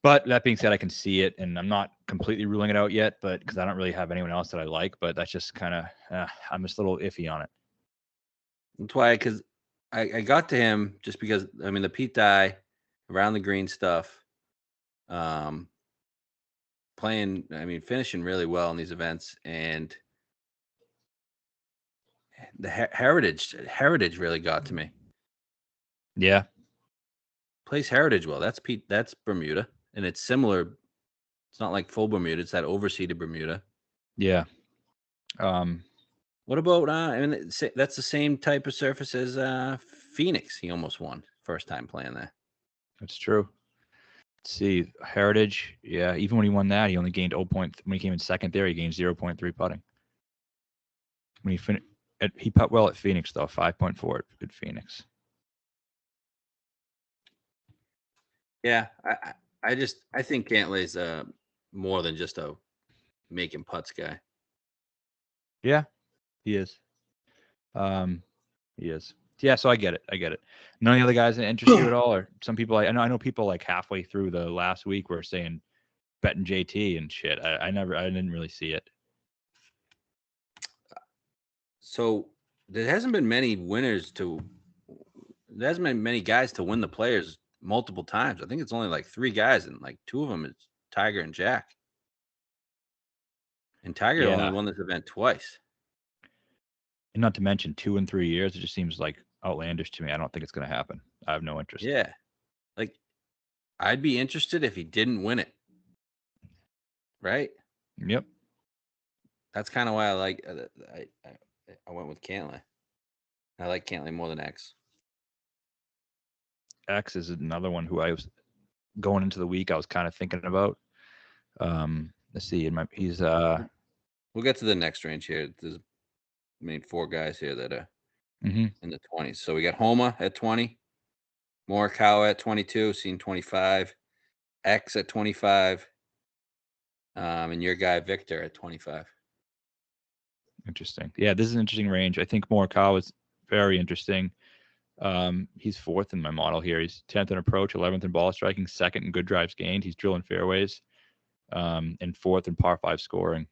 But that being said, I can see it, and I'm not completely ruling it out yet, but because I don't really have anyone else that I like, but that's just kind of, I'm just a little iffy on it. That's why, because I got to him just because, the Pete Dye, around the green stuff, finishing really well in these events, and the Heritage really got to me. Yeah. Plays Heritage well. That's Bermuda. And it's similar. It's not like full Bermuda. It's that overseeded Bermuda. Yeah. What about? That's the same type of surface as Phoenix. He almost won first time playing there. That's true. Let's see, Heritage. Yeah, even when he won that, he only gained 0. When he came in second there, he gained 0.3 putting. When he putt well at Phoenix though, 5.4 at Phoenix. Yeah, I think Cantlay's more than just a making putts guy. Yeah, he is. He is. Yeah, so I get it. None of the other guys interest you at all, or some people. I know people like halfway through the last week were saying betting JT and shit. I didn't really see it. So there hasn't been many winners to. There hasn't been many guys to win the Players multiple times. I think it's only like 3 guys, and like 2 of them is Tiger and Jack. And Tiger only Yeah. won this event twice. And not to mention 2 and 3 years. It just seems like outlandish to me. I don't think it's going to happen. I have no interest. Yeah, like I'd be interested if he didn't win it. Right. Yep. That's kind of why I like. I went with Cantlay. I like Cantlay more than X. X is another one who I was going into the week. I was kind of thinking about. Let's see. He's We'll get to the next range here. There's main 4 guys here that are in the 20s. So we got Homa at 20, Morikawa at 22, seen 25, X at 25, and your guy Victor at 25. Interesting. Yeah, this is an interesting range. I think Morikawa is very interesting. He's 4th in my model here. He's 10th in approach, 11th in ball striking, 2nd in good drives gained. He's drilling fairways, and 4th in par 5 scoring.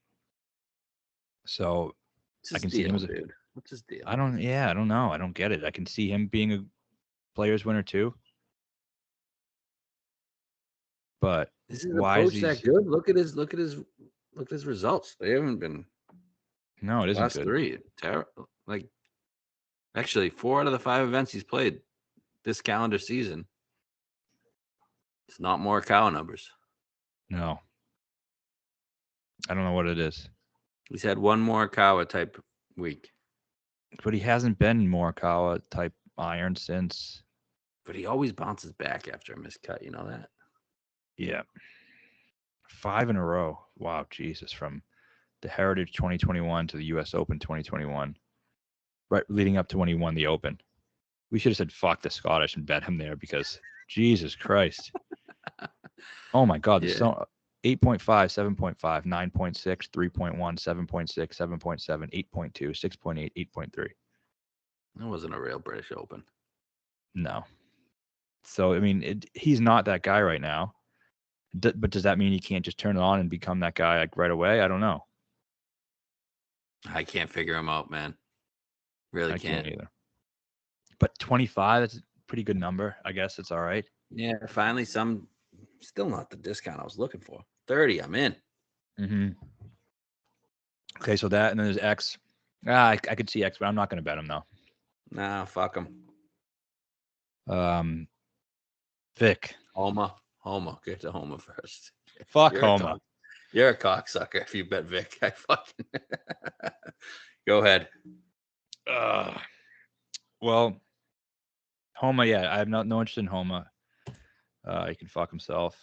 So I can see him as a dude. What's his deal? I don't know. I don't get it. I can see him being a Players winner too. But Is his why is approach that good? Look at his results. They haven't been. No, it isn't last good. 3. Terrible. Like, actually, 4 out of the 5 events he's played this calendar season. It's not Morikawa numbers. No. I don't know what it is. He's had one Morikawa type week. But he hasn't been Morikawa type iron since. But he always bounces back after a miscut. You know that? Yeah. 5 in a row. Wow, Jesus. From the Heritage 2021 to the US Open 2021. Right leading up to when he won the Open. We should have said fuck the Scottish and bet him there because Jesus Christ. Oh my God. There's so 8.5, 7.5, 9.6, 3.1, 7.6, 7.7, 8.2, 6.8, 8.3. That wasn't a real British Open. No. So, I mean, he's not that guy right now. But does that mean he can't just turn it on and become that guy like right away? I don't know. I can't figure him out, man. Really can't either. But 25, that's a pretty good number. I guess it's all right. Yeah, finally still not the discount I was looking for. 30, I'm in. Mm-hmm. Okay, so that, and then there's X. I could see X, but I'm not going to bet him, though. Nah, fuck him. Vic. Homa. Get to Homa first. Fuck Homa. You're a cocksucker if you bet Vic. I fucking... Go ahead. Well, Homa, yeah, I have no interest in Homa. He can fuck himself.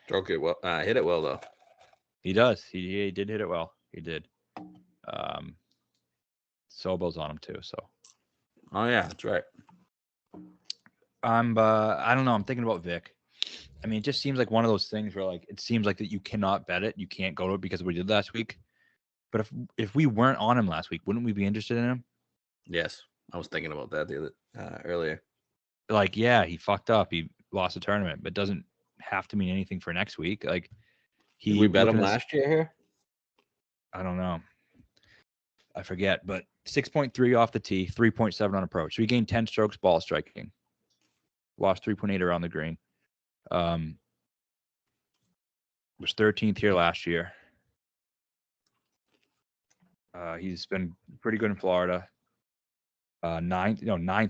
Stroke it well. Hit it well, though. He does. He did hit it well. He did. Sobo's on him, too, so. Oh, yeah, that's right. I don't know. I'm thinking about Vic. I mean, it just seems like one of those things where, like, it seems like that you cannot bet it. You can't go to it because of what we did last week. But if we weren't on him last week, wouldn't we be interested in him? Yes, I was thinking about that earlier. Like, yeah, he fucked up. He lost the tournament, but it doesn't have to mean anything for next week. Like, did we bet him last year here? I don't know. I forget, but 6.3 off the tee, 3.7 on approach. So he gained 10 strokes ball striking. Lost 3.8 around the green. Was 13th here last year. He's been pretty good in Florida. Ninth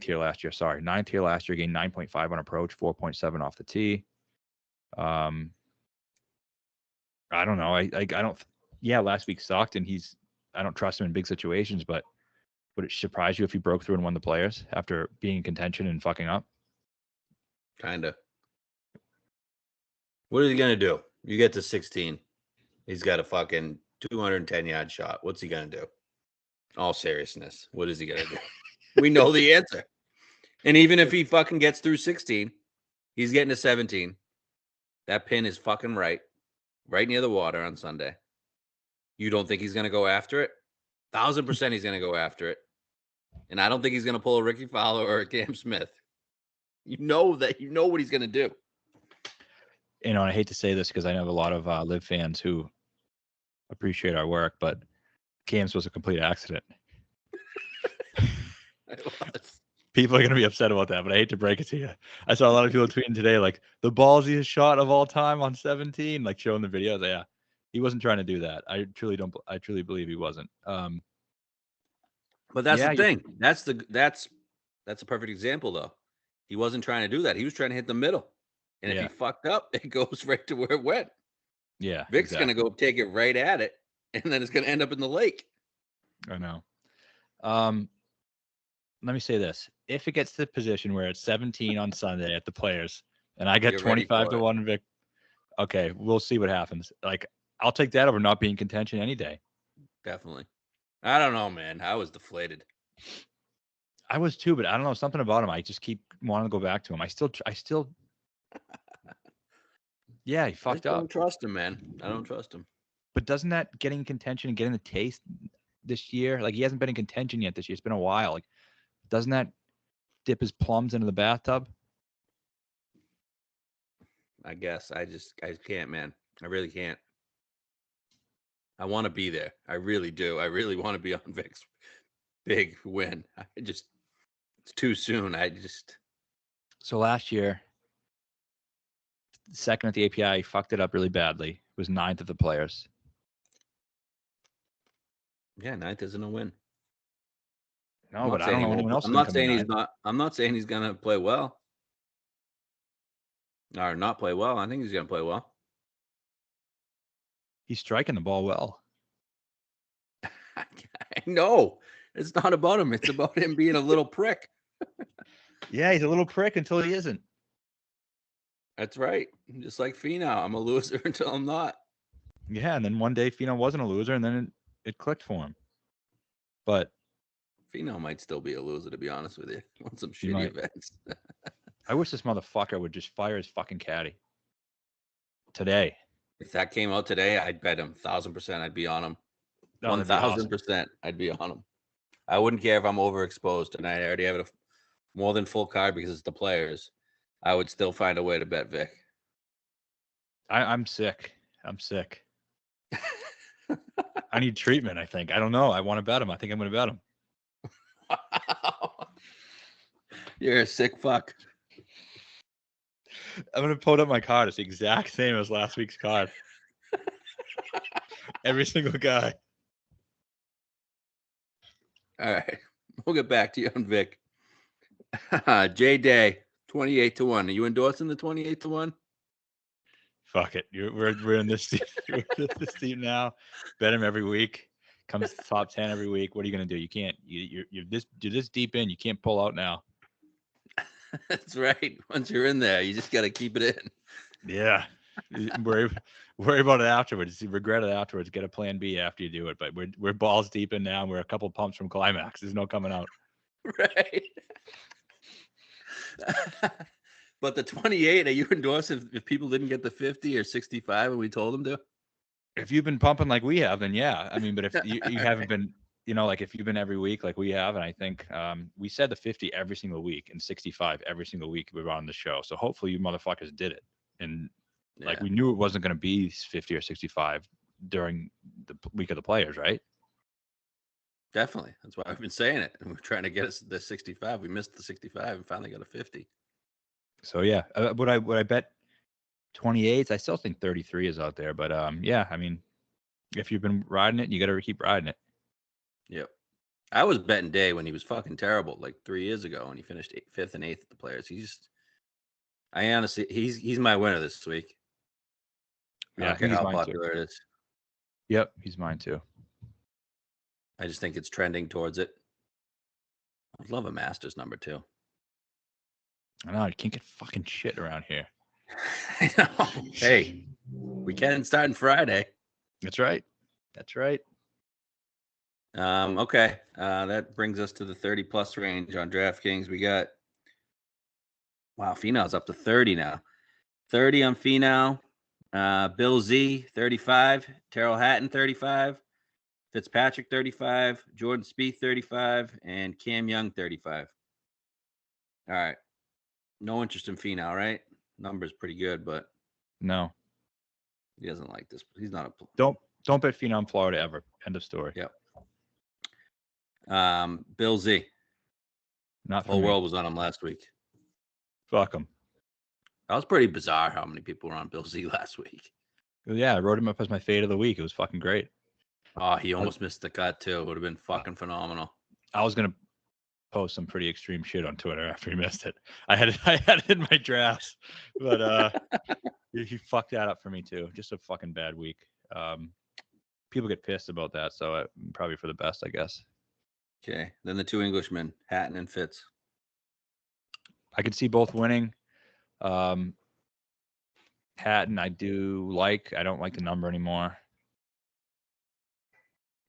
here last year. Sorry, 9th here last year. Gained 9.5 on approach, 4.7 off the tee. I don't know. I don't. Yeah, last week sucked, and I don't trust him in big situations. But would it surprise you if he broke through and won the Players after being in contention and fucking up? Kinda. What is he gonna do? You get to 16. He's got a fucking 210-yard shot. What's he gonna do? All seriousness, what is he gonna do? We know the answer. And even if he fucking gets through 16, he's getting to 17. That pin is fucking right near the water on Sunday. You don't think he's gonna go after it? 1,000% he's gonna go after it. And I don't think he's gonna pull a Ricky Fowler or a Cam Smith. You know what he's gonna do. You know, and I hate to say this because I know a lot of Live fans who appreciate our work, but Cam's was a complete accident. It was. People are going to be upset about that, but I hate to break it to you. I saw a lot of people tweeting today, like, the ballsiest shot of all time on 17, like showing the videos. Yeah, he wasn't trying to do that. I truly believe he wasn't. But that's Yeah, the thing. That's a perfect example, though. He wasn't trying to do that. He was trying to hit the middle. And if he fucked up, it goes right to where it went. Yeah. Vic's going to go take it right at it, and then it's going to end up in the lake. I know. Let me say this. If it gets to the position where it's 17 on Sunday at the Players, and I get You're ready 25 for to it. 1 Vic, okay, we'll see what happens. Like, I'll take that over not being in contention any day. Definitely. I don't know, man. I was deflated. I was too, but I don't know, something about him. I just keep wanting to go back to him. I still yeah, he fucked I up. don't trust him, man. I don't trust him. But doesn't that getting in contention and getting the taste this year, like he hasn't been in contention yet this year. It's been a while. Like, doesn't that dip his plums into the bathtub? I guess. I can't, man. I really can't. I want to be there. I really do. I really want to be on Vic's big win. It's too soon. So last year, second at the API, fucked it up really badly. Was 9th at the Players. Yeah, 9th isn't a win. No, but I don't know anyone else. I'm not saying he's not. I'm not saying he's gonna play well or not play well. I think he's gonna play well. He's striking the ball well. I know. It's not about him. It's about him being a little prick. Yeah, he's a little prick until he isn't. That's right. Just like Finau, I'm a loser until I'm not. Yeah, and then one day Finau wasn't a loser, and then it clicked for him. But Finau might still be a loser, to be honest with you. On some shitty events. I wish this motherfucker would just fire his fucking caddy today. If that came out today, I'd bet him 1,000%. I'd be on him. 1,000%. I'd be on him. I wouldn't care if I'm overexposed tonight. I already have a more than full card because it's the Players. I would still find a way to bet Vic. I'm sick. I need treatment, I think. I don't know. I want to bet him. I think I'm going to bet him. You're a sick fuck. I'm going to put up my card. It's the exact same as last week's card. Every single guy. All right. We'll get back to you on Vic. J Day, 28 to 1. Are you endorsing the 28 to 1? Fuck it. We're in this team. We're in this team now. Bet him every week. Comes top 10 every week. What are you gonna do? You can't. You're this deep in. You can't pull out now. That's right. Once you're in there, you just got to keep it in. Yeah. Worry about it afterwards. You regret it afterwards. Get a plan B after you do it. But we're balls deep in now. We're a couple pumps from climax. There's no coming out. Right. But the 28, are you endorsing if people didn't get the 50 or 65 and we told them to? If you've been pumping like we have, then yeah. I mean, but if you haven't been, like if you've been every week like we have, and I think we said the 50 every single week and 65 every single week we were on the show. So hopefully you motherfuckers did it. And like we knew it wasn't going to be 50 or 65 during the week of the Players, right? Definitely. That's why I've been saying it. And we're trying to get us the 65. We missed the 65 and finally got a 50. So yeah, would I bet 28s? I still think 33 is out there, but yeah, I mean, if you've been riding it, you got to keep riding it. Yep. I was betting Day when he was fucking terrible, like 3 years ago, when he finished 5th and 8th at the Players. I honestly, he's my winner this week. Yeah, I think he's how mine popular too. it is. Yep, he's mine too. I just think it's trending towards it. I'd love a Masters number 2. I know, I can't get fucking shit around here. I know. Hey, we can start on Friday. That's right. Okay. That brings us to the 30+ range on DraftKings. We got, wow, Finau's up to 30 now. 30 on Finau. Bill Z, 35. Terrell Hatton, 35. Fitzpatrick, 35. Jordan Spieth, 35. And Cam Young, 35. All right. No interest in Finau, right? Number's pretty good, but no, he doesn't like this. He's not a. Don't bet Finau in Florida ever. End of story. Yep. Bill Z. Not The for whole me. world was on him last week. Fuck him. That was pretty bizarre how many people were on Bill Z last week. Yeah, I wrote him up as my fade of the week. It was fucking great. Oh, he almost missed the cut too. It would have been fucking phenomenal. I was gonna post some pretty extreme shit on Twitter after he missed it. I had it in my drafts, but he fucked that up for me too. Just a fucking bad week. People get pissed about that, so probably for the best, I guess. Okay, then the two Englishmen, Hatton and Fitz. I could see both winning. Hatton, I do like. I don't like the number anymore.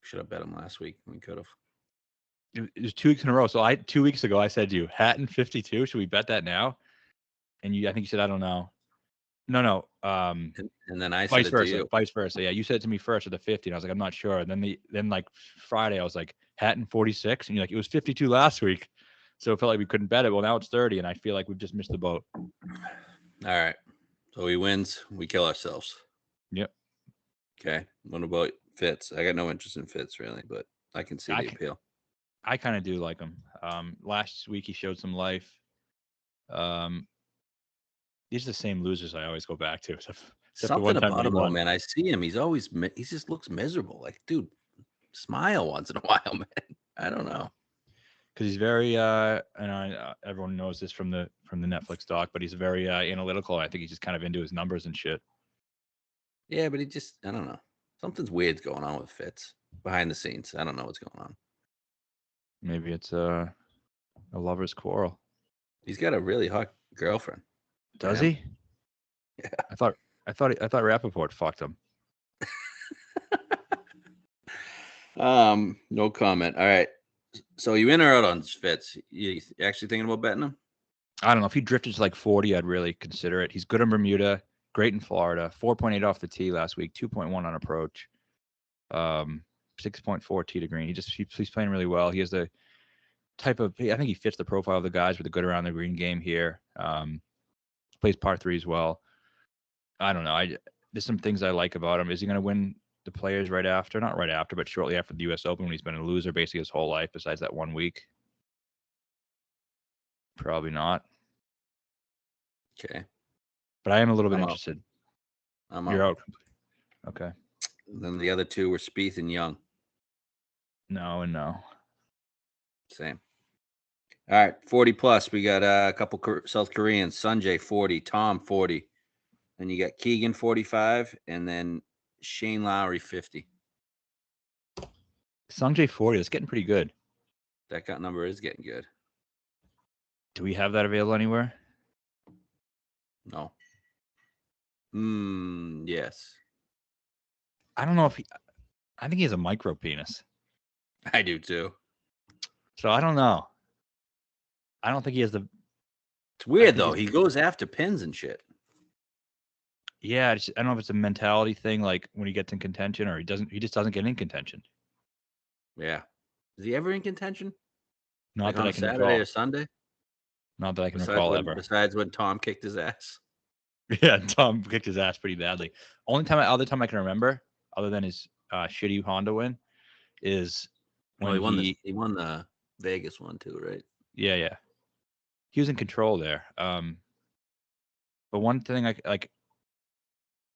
Should have bet him last week. We could have. It was 2 weeks in a row. So 2 weeks ago, I said to you, Hatton 52. Should we bet that now? And I think you said, I don't know. No. And then I vice said versa. it to you. Vice versa. Yeah, you said it to me first at the 50, and I was like, I'm not sure. And then like Friday, I was like, Hatton 46, and you're like, it was 52 last week. So it felt like we couldn't bet it. Well, now it's 30, and I feel like we've just missed the boat. All right. So he wins. We kill ourselves. Yep. Okay. What about Fitz? I got no interest in Fitz really, but I can see the appeal. I kind of do like him. Last week he showed some life. These are the same losers I always go back to. Except Something about him, though, man. I see him. He just looks miserable. Like, dude, smile once in a while, man. I don't know. Because he's very, and everyone knows this from the Netflix doc, but he's very analytical. I think he's just kind of into his numbers and shit. Yeah, but I don't know. Something's weird's going on with Fitz behind the scenes. I don't know what's going on. Maybe it's a lover's quarrel. He's got a really hot girlfriend. Does he? Yeah. I thought Rappaport fucked him. No comment. All right. So you in or out on Fitz? You actually thinking about betting him? I don't know. If he drifted to like 40, I'd really consider it. He's good in Bermuda, great in Florida, 4.8 off the tee last week, 2.1 on approach, 6.4 tee to green. He's playing really well. He has the type of, I think he fits the profile of the guys with a good around the green game here. Plays par threes well. I don't know. There's some things I like about him. Is he going to win the Players right after? Not right after, but shortly after the U.S. Open when he's been a loser basically his whole life besides that 1 week? Probably not. Okay. But I am a little bit interested. You're out. Okay. Then the other two were Spieth and Young. No and no. Same. All right, 40 plus. We got a couple South Koreans. Sanjay 40, Tom 40. Then you got Keegan 45, and then Shane Lowry 50. Sanjay 40. That's getting pretty good. That cut number is getting good. Do we have that available anywhere? No. Yes. I don't know if I think he has a micro penis. I do too. So I don't know. I don't think he has the. It's weird though. He goes after pins and shit. Yeah, I don't know if it's a mentality thing, like when he gets in contention, or he just doesn't get in contention. Yeah. Is he ever in contention? Not that I can Saturday recall. Or Sunday? Not that I can recall ever. Besides when Tom kicked his ass. Yeah, Tom kicked his ass pretty badly. Other time I can remember, other than his shitty Honda win, is when he won the Vegas one too, right? Yeah. He was in control there. But one thing I like,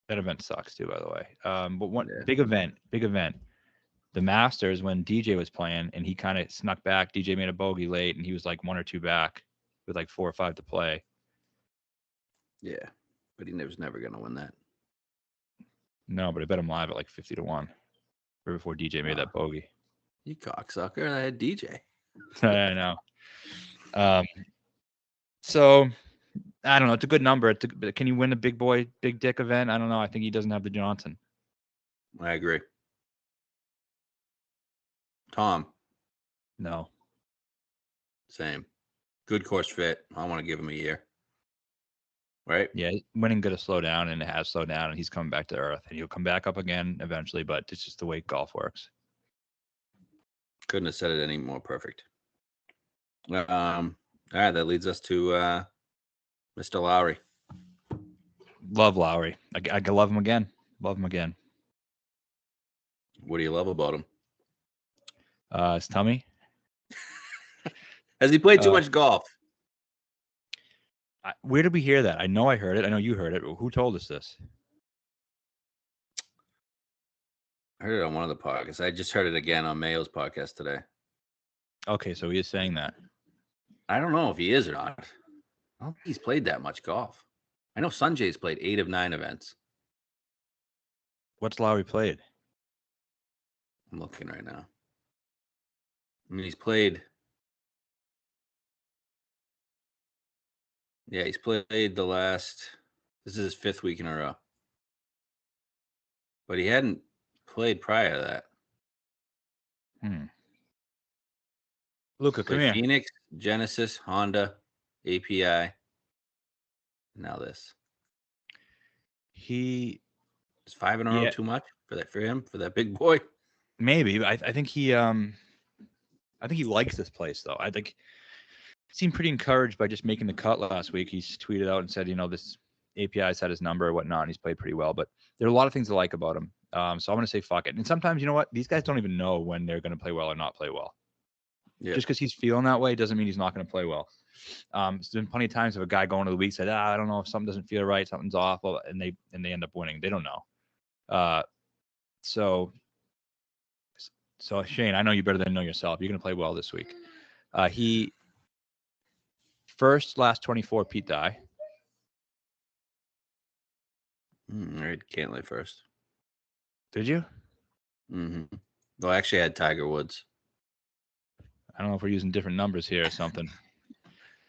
that event sucks too, by the way. But one big event, the Masters when DJ was playing and he kind of snuck back. DJ made a bogey late and he was like 1 or 2 back with like 4 or 5 to play. Yeah, but he was never gonna win that. No, but I bet him live at like 50 to 1 right before DJ made that bogey. You cocksucker! I had DJ. I know. So I don't know. It's a good number. Can you win a big dick event? I don't know. I think he doesn't have the Johnson. I agree. Tom. No. Same. Good course fit. I want to give him a year. Right? Yeah, winning going to slow down, and it has slowed down, and he's coming back to earth, and he'll come back up again eventually, but it's just the way golf works. Couldn't have said it any more perfect. All right, that leads us to Mr. Lowry. Love Lowry. I love him again. Love him again. What do you love about him? His tummy. Has he played too much golf? Where did we hear that? I know I heard it. I know you heard it. Who told us this? I heard it on one of the podcasts. I just heard it again on Mayo's podcast today. Okay, so he is saying that. I don't know if he is or not. I don't think he's played that much golf. I know Sanjay's played 8 of 9 events. What's Lowry played? I'm looking right now. I mean, he's played. Yeah, he's played the last. This is his 5th week in a row. But he hadn't played prior to that. Luca, come here. Phoenix, Genesis, Honda, API. Now this. He is 5 in a row too much for that big boy. Maybe. I think he likes this place though. I think he seemed pretty encouraged by just making the cut last week. He's tweeted out and said, this API's had his number or whatnot, and he's played pretty well. But there are a lot of things to like about him. So I'm going to say fuck it. And sometimes, you know what? These guys don't even know when they're going to play well or not play well. Yeah. Just because he's feeling that way doesn't mean he's not going to play well. There's been plenty of times of a guy going to the week said, I don't know if something doesn't feel right, something's off, and they end up winning. They don't know. So Shane, I know you better than know yourself. You're going to play well this week. He first last 24 Pete Dye. I can't lay first. Did you? Mm-hmm. Well, actually, I had Tiger Woods. I don't know if we're using different numbers here or something.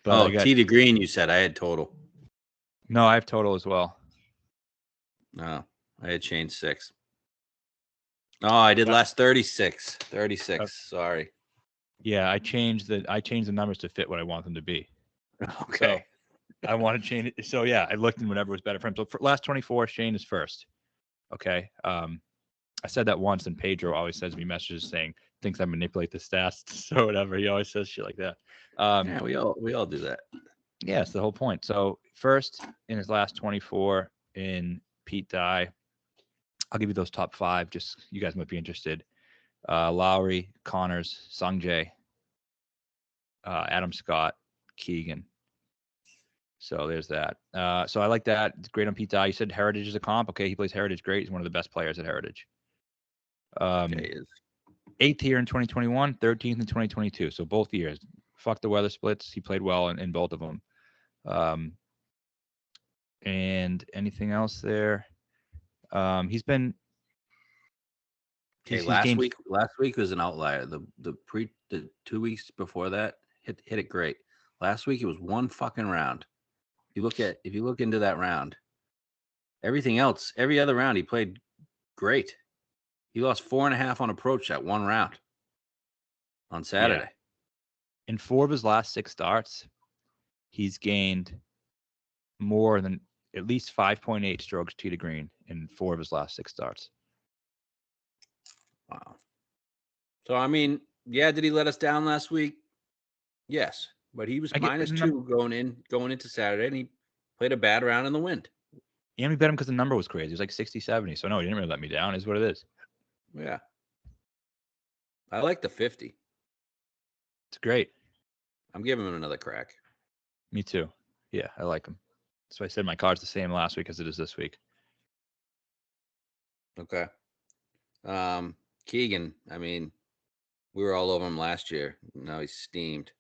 But tee to green, you said. I had total. No, I have total as well. No, I had Shane 6. Oh, I did last 36. 36. Sorry. Yeah, I changed the numbers to fit what I want them to be. Okay. So I want to change it. So yeah, I looked in whatever was better for him. So for last 24, Shane is first. Okay. I said that once, and Pedro always sends me messages saying thinks I manipulate the stats. So whatever. He always says shit like that. Yeah, we all do that. Yeah, it's the whole point. So first in his last 24 in Pete Dye. I'll give you those top 5. Just you guys might be interested. Lowry, Connors, Sungjae, Adam Scott, Keegan. So there's that. So I like that. It's great on Pete Dye. You said Heritage is a comp. Okay, he plays Heritage great. He's one of the best players at Heritage. He is. 8th here in 2021, 13th in 2022. So both years. Fuck the weather splits. He played well in both of them. And anything else there? He's been. Last week was an outlier. The 2 weeks before that hit it great. Last week it was one fucking round. If you look into that round, everything else, every other round he played great. He lost 4.5 on approach that one round on Saturday. Yeah. In 4 of his last 6 starts, he's gained more than at least 5.8 strokes tee to green in 4 of his last 6 starts. Wow. So, I mean, did he let us down last week? Yes. But he was -2 going into Saturday, and he played a bad round in the wind. Yeah, we bet him because the number was crazy. It was like 60, 70. So, no, he didn't really let me down, is what it is. Yeah. I like the 50. It's great. I'm giving him another crack. Me too. Yeah, I like him. So I said my card's the same last week as it is this week. Okay. Keegan, I mean, we were all over him last year. Now he's steamed.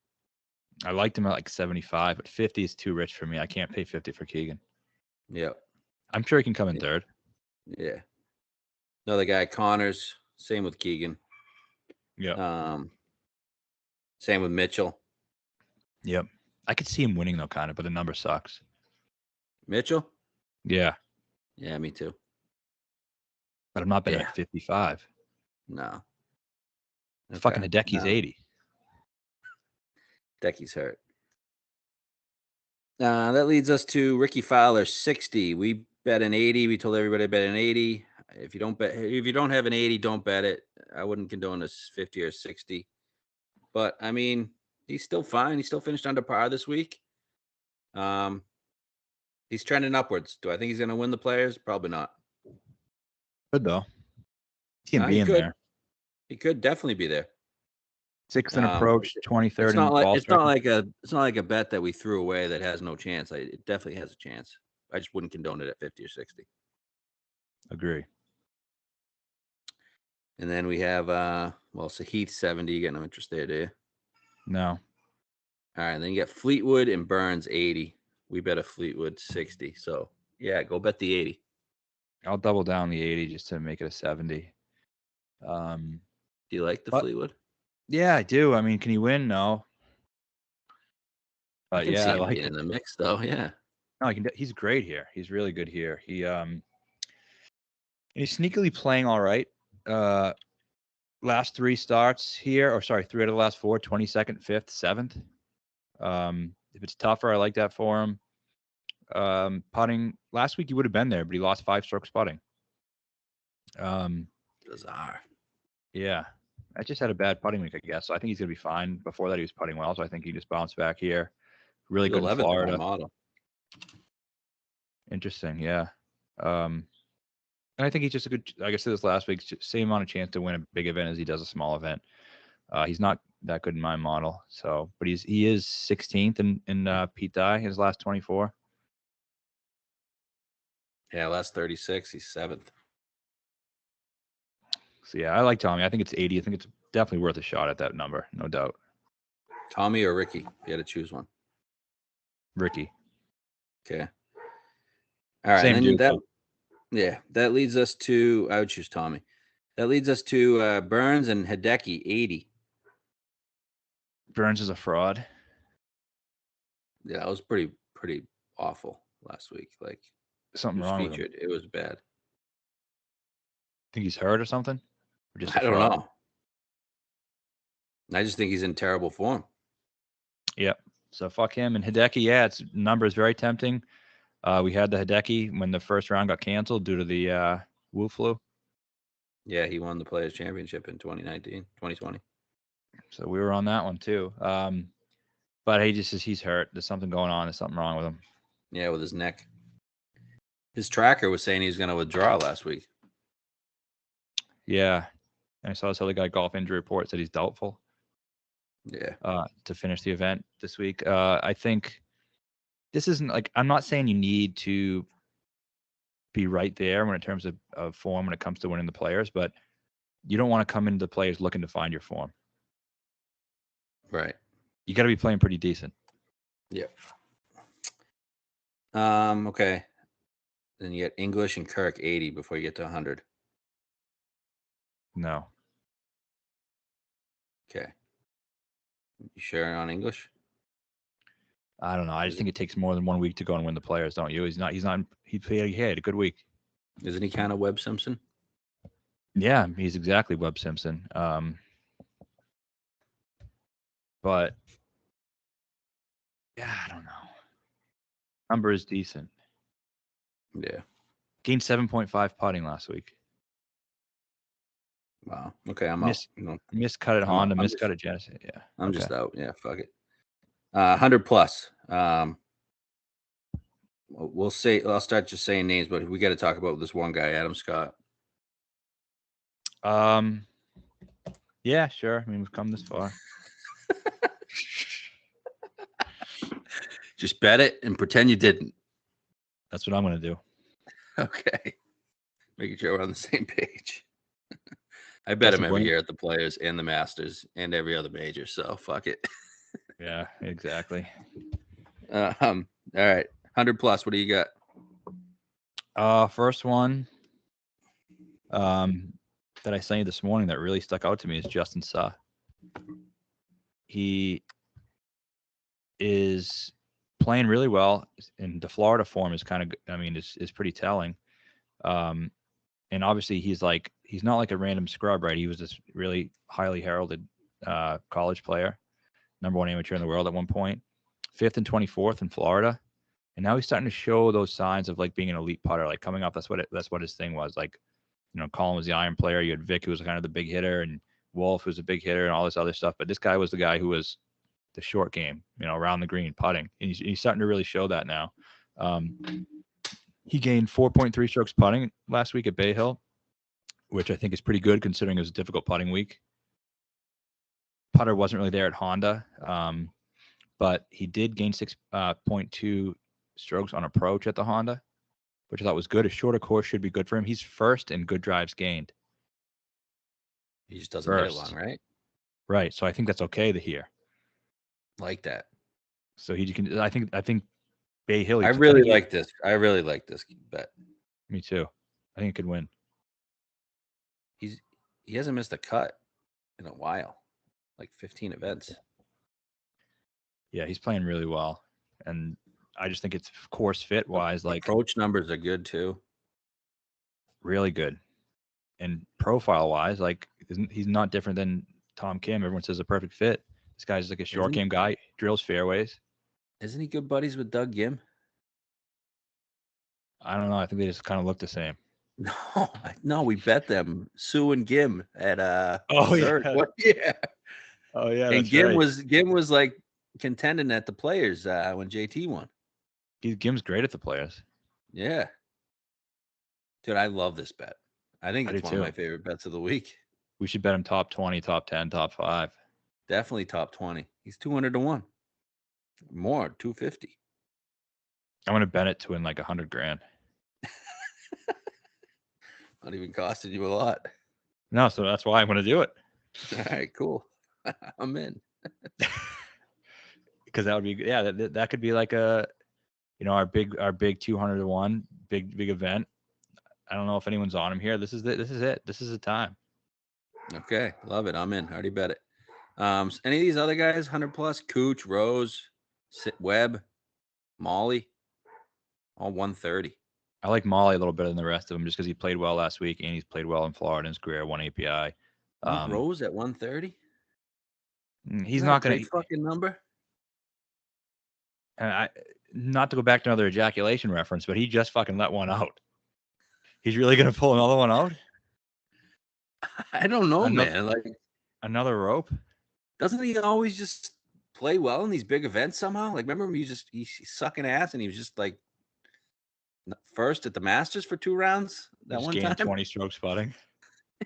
I liked him at like 75, but 50 is too rich for me. I can't pay 50 for Keegan. Yep. I'm sure he can come in third. Yeah. Another guy, Connors. Same with Keegan. Yeah. Same with Mitchell. Yep. I could see him winning though, kind of, but the number sucks. Mitchell? Yeah. Yeah, me too. But I'm not betting at 55. No. Okay. Fucking Hideki's 80. Hideki's hurt. That leads us to Ricky Fowler, 60. We bet an 80. We told everybody to bet an 80. If you don't have an 80, don't bet it. I wouldn't condone a 50 or 60. But I mean, he's still fine. He still finished under par this week. He's trending upwards. Do I think he's going to win the Players? Probably not. Good though. He can be in there. He could definitely be there. Sixth and approach, 23rd and ball it's striking. not like a bet that we threw away that has no chance. It definitely has a chance. I just wouldn't condone it at 50 or 60. Agree. And then we have Sahith 70. You got no interest there, do you? No. All right, then you got Fleetwood and Burns 80. We bet a Fleetwood 60. So yeah, go bet the 80. I'll double down the 80 just to make it a 70. Do you like the Fleetwood? Yeah, I do. I mean, can he win? No. I But can yeah, see I him like being it. in the mix, though. Yeah. No, he's great here. He's really good here. He's sneakily playing all right. Last 3 starts here, 3 out of the last 4, 22nd, 5th, 7th. If it's tougher, I like that for him. Putting last week he would have been there, but he lost 5 strokes putting. Bizarre. Yeah. I just had a bad putting week, I guess. So I think he's gonna be fine. Before that, he was putting well, so I think he just bounced back here. Really He's good in 11th in my Florida. model. Interesting, yeah. And I think he's just a good. Like I said this last week, same amount of chance to win a big event as he does a small event. He's not that good in my model, so but he is 16th in Pete Dye his last 24. Yeah, last 36. He's 7th. So yeah, I like Tommy. I think it's 80. I think it's definitely worth a shot at that number, no doubt. Tommy or Ricky? You got to choose one. Ricky. Okay. All right. Same and then dude. that leads us to. I would choose Tommy. That leads us to Burns and Hideki 80. Burns is a fraud. Yeah, that was pretty awful last week. Like Something wrong with him. It was bad. Think he's hurt or something? Or just I don't know. I just think he's in terrible form. Yep. So fuck him. And Hideki, yeah, its number is very tempting. We had the Hideki when the first round got canceled due to the Wu flu. Yeah, he won the Players Championship in 2020. So we were on that one too. But he's hurt. There's something going on. There's something wrong with him. Yeah, with his neck. His tracker was saying he's going to withdraw last week. Yeah. And I saw this other guy, Golf Injury Report, said he's doubtful. Yeah. To finish the event this week. I think this isn't like, I'm not saying you need to be right there in terms of form when it comes to winning the Players, but you don't want to come into the Players looking to find your form. Right. You got to be playing pretty decent. Yeah. Okay. Then you get English and Kirk 80 before you get to 100. No. Okay. You sure on English? I don't know. I just think it takes more than 1 week to go and win the Players, don't you? He had a good week. Isn't he kind of Webb Simpson? Yeah, he's exactly Webb Simpson. But yeah, I don't know. Number is decent. Yeah. Gained 7.5 putting last week. Wow. Okay, I'm out. Miscut at Honda, miscut at Genesis. Yeah. I'm just out. Yeah, fuck it. 100 plus. We'll say, I'll start just saying names, but we got to talk about this one guy, Adam Scott. Yeah, sure. I mean, we've come this far. Just bet it and pretend you didn't. That's what I'm going to do. Okay. Making sure we're on the same page. I bet him every year at the Players and the Masters and every other major. So fuck it. Yeah, exactly. All right. 100 plus. What do you got? First one that I sent you this morning that really stuck out to me is Justin Suh. He is playing really well, and the Florida form is kind of, I mean, is pretty telling. And obviously he's not like a random scrub, right? He was this really highly heralded college player, number 1 amateur in the world at one point, 5th and 24th in Florida. And now he's starting to show those signs of like being an elite putter, like coming up. That's what his thing was. Like, Colin was the iron player. You had Vic, who was kind of the big hitter, and Wolf, who's a big hitter, and all this other stuff. But this guy was the guy who was the short game, around the green putting. And he's starting to really show that now. He gained 4.3 strokes putting last week at Bay Hill, which I think is pretty good considering it was a difficult putting week. putter wasn't really there at Honda, but he did gain 6.2 strokes on approach at the Honda, which I thought was good. A shorter course should be good for him. He's first in good drives gained. He just doesn't hit it long, right? Right. So I think that's okay to hear. Like that. So he can. I think Bay Hill. I really like this. I really like this bet. Me too. I think it could win. He hasn't missed a cut in a while, like 15 events. Yeah, he's playing really well, and I just think it's course fit wise. Like approach numbers are good too. Really good, and profile wise, like he's not different than Tom Kim. Everyone says a perfect fit. This guy's like a short game guy. Drills fairways. Isn't he good buddies with Doug Gim? I don't know. I think they just kind of look the same. No, we bet them Sue and Gim at third. Yeah. What? Yeah. Oh yeah. And Gim was like contending at the Players when JT won. Gim's great at the Players. Yeah. Dude, I love this bet. I think it's one of my favorite bets of the week. We should bet him top 20, top 10, top 5. Definitely top 20. He's 200 to 1. More, 250. I'm gonna bet it to win like $100,000. Not even costing you a lot. No, so that's why I'm gonna do it. All right, cool. I'm in. Because that would be that could be like a, our big 200 to 1 big event. I don't know if anyone's on him here. This is it. This is the time. Okay, love it. I'm in. I already bet it. Any of these other guys, 100 plus? Cooch, Rose, Webb, Molly, all 130. I like Molly a little better than the rest of them just because he played well last week and he's played well in Florida in his career, 1 API. Rose at 130? He's not going to fucking number. Not to go back to another ejaculation reference, but he just fucking let one out. He's really going to pull another one out? I don't know, man. Like another rope? Doesn't he always just play well in these big events somehow? Like, remember him? He's sucking ass, and he was just like first at the Masters for 2 rounds. That one time, 20 strokes putting.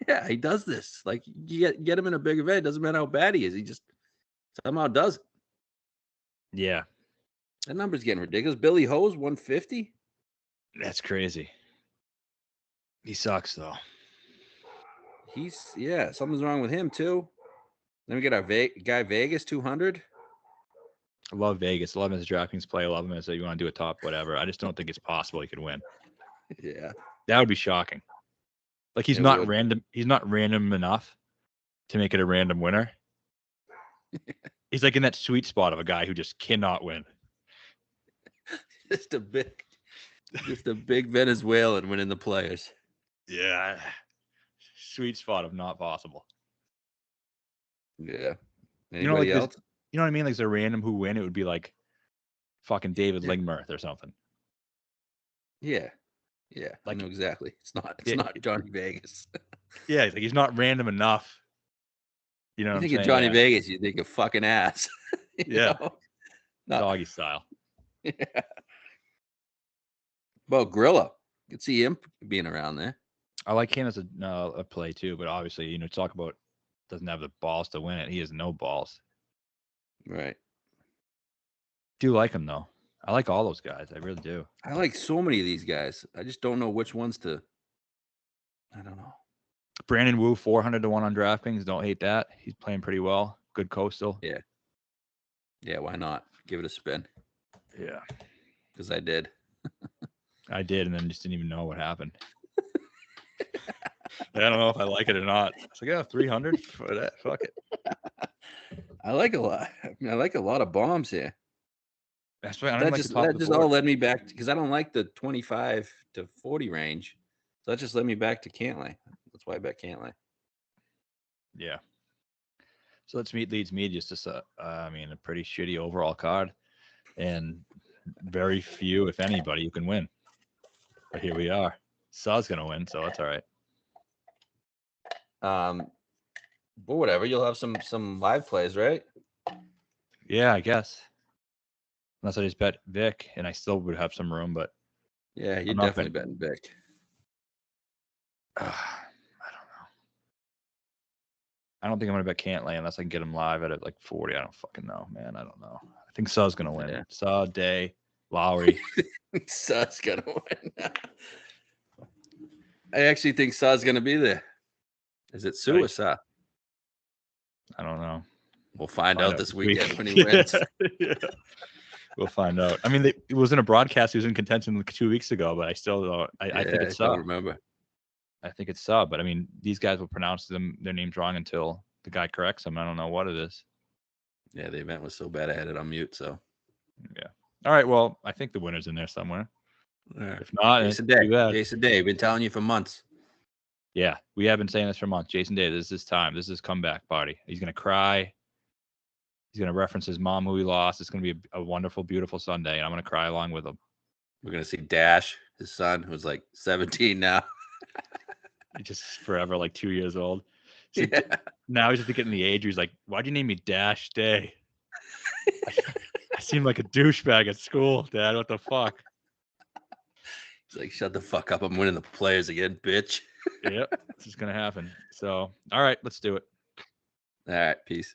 Yeah, he does this. Like, you get him in a big event. It doesn't matter how bad he is. He just somehow does it. Yeah, that number's getting ridiculous. Billy Ho's 150. That's crazy. He sucks though. Something's wrong with him too. Then we get our guy Vegas 200. I love Vegas. I love him as a DraftKings play. I love him as you want to do a top whatever. I just don't think it's possible he could win. Yeah, that would be shocking. Like he's not random. He's not random enough to make it a random winner. He's like in that sweet spot of a guy who just cannot win. Just a big Venezuelan winning the Players. Yeah, sweet spot of not possible. Yeah. Anybody else? You know what I mean? Like, a random who win, it would be like fucking David Lingmerth or something. Yeah. Yeah. Like, I know exactly. It's not Johnny Vegas. Yeah, like he's not random enough. You know, you think of Johnny Vegas, you think of fucking ass. Yeah. Doggy style. Yeah. Well, Grillo. You could see him being around there. I like him as a play too, but obviously, talk about doesn't have the balls to win it. He has no balls. Right. Do like him though. I like all those guys. I really do. I like so many of these guys. I just don't know which ones to. I don't know. Brandon Wu 400 to 1 on DraftKings. Don't hate that. He's playing pretty well. Good coastal. Yeah. Yeah. Why not? Give it a spin. Yeah. Because I did. I did, and then just didn't even know what happened. I don't know if I like it or not. It's like, 300 for that. Fuck it. I like a lot. I like a lot of bombs here. That's why that just all led me back because I don't like the 25 to 40 range. So that just led me back to Cantlay. That's why I bet Cantlay. Yeah. So leads me just to a pretty shitty overall card, and very few, if anybody, who can win. But here we are. Saw's gonna win, so that's all right. But whatever, you'll have some live plays, right? Yeah, I guess. Unless I just bet Vic, and I still would have some room, but yeah, you're definitely betting Vic. I don't know. I don't think I'm gonna bet Cantlay unless I can get him live at like 40. I don't fucking know, man. I don't know. I think Saw's gonna win. Yeah. Saw, Day, Lowry. Saw's gonna win. I actually think Saw's gonna be there. Is it Sue or Saw? I don't know. We'll find out this weekend when he wins. Yeah. We'll find out. I mean, it was in a broadcast. He was in contention like 2 weeks ago, but I still don't. I think it's Saw. I don't remember. I think it's Saw, but I mean, these guys will pronounce their names wrong until the guy corrects them. I don't know what it is. Yeah, the event was so bad I had it on mute. So yeah. All right. Well, I think the winner's in there somewhere. Right. If not, Jason Day. Jason Day. Been telling you for months. Yeah, we have been saying this for months. Jason Day, this is his time. This is his comeback party. He's gonna cry. He's gonna reference his mom who he lost. It's gonna be a wonderful, beautiful Sunday, and I'm gonna cry along with him. We're gonna see Dash, his son, who's like 17 now. He's just forever like 2 years old. So Yeah. now he's just getting the age where he's like, "Why'd you name me Dash Day? I seem like a douchebag at school, Dad. What the fuck?" He's like, "Shut the fuck up! I'm winning the players again, bitch." Yep, this is gonna happen. So, all right, let's do it. All right, peace.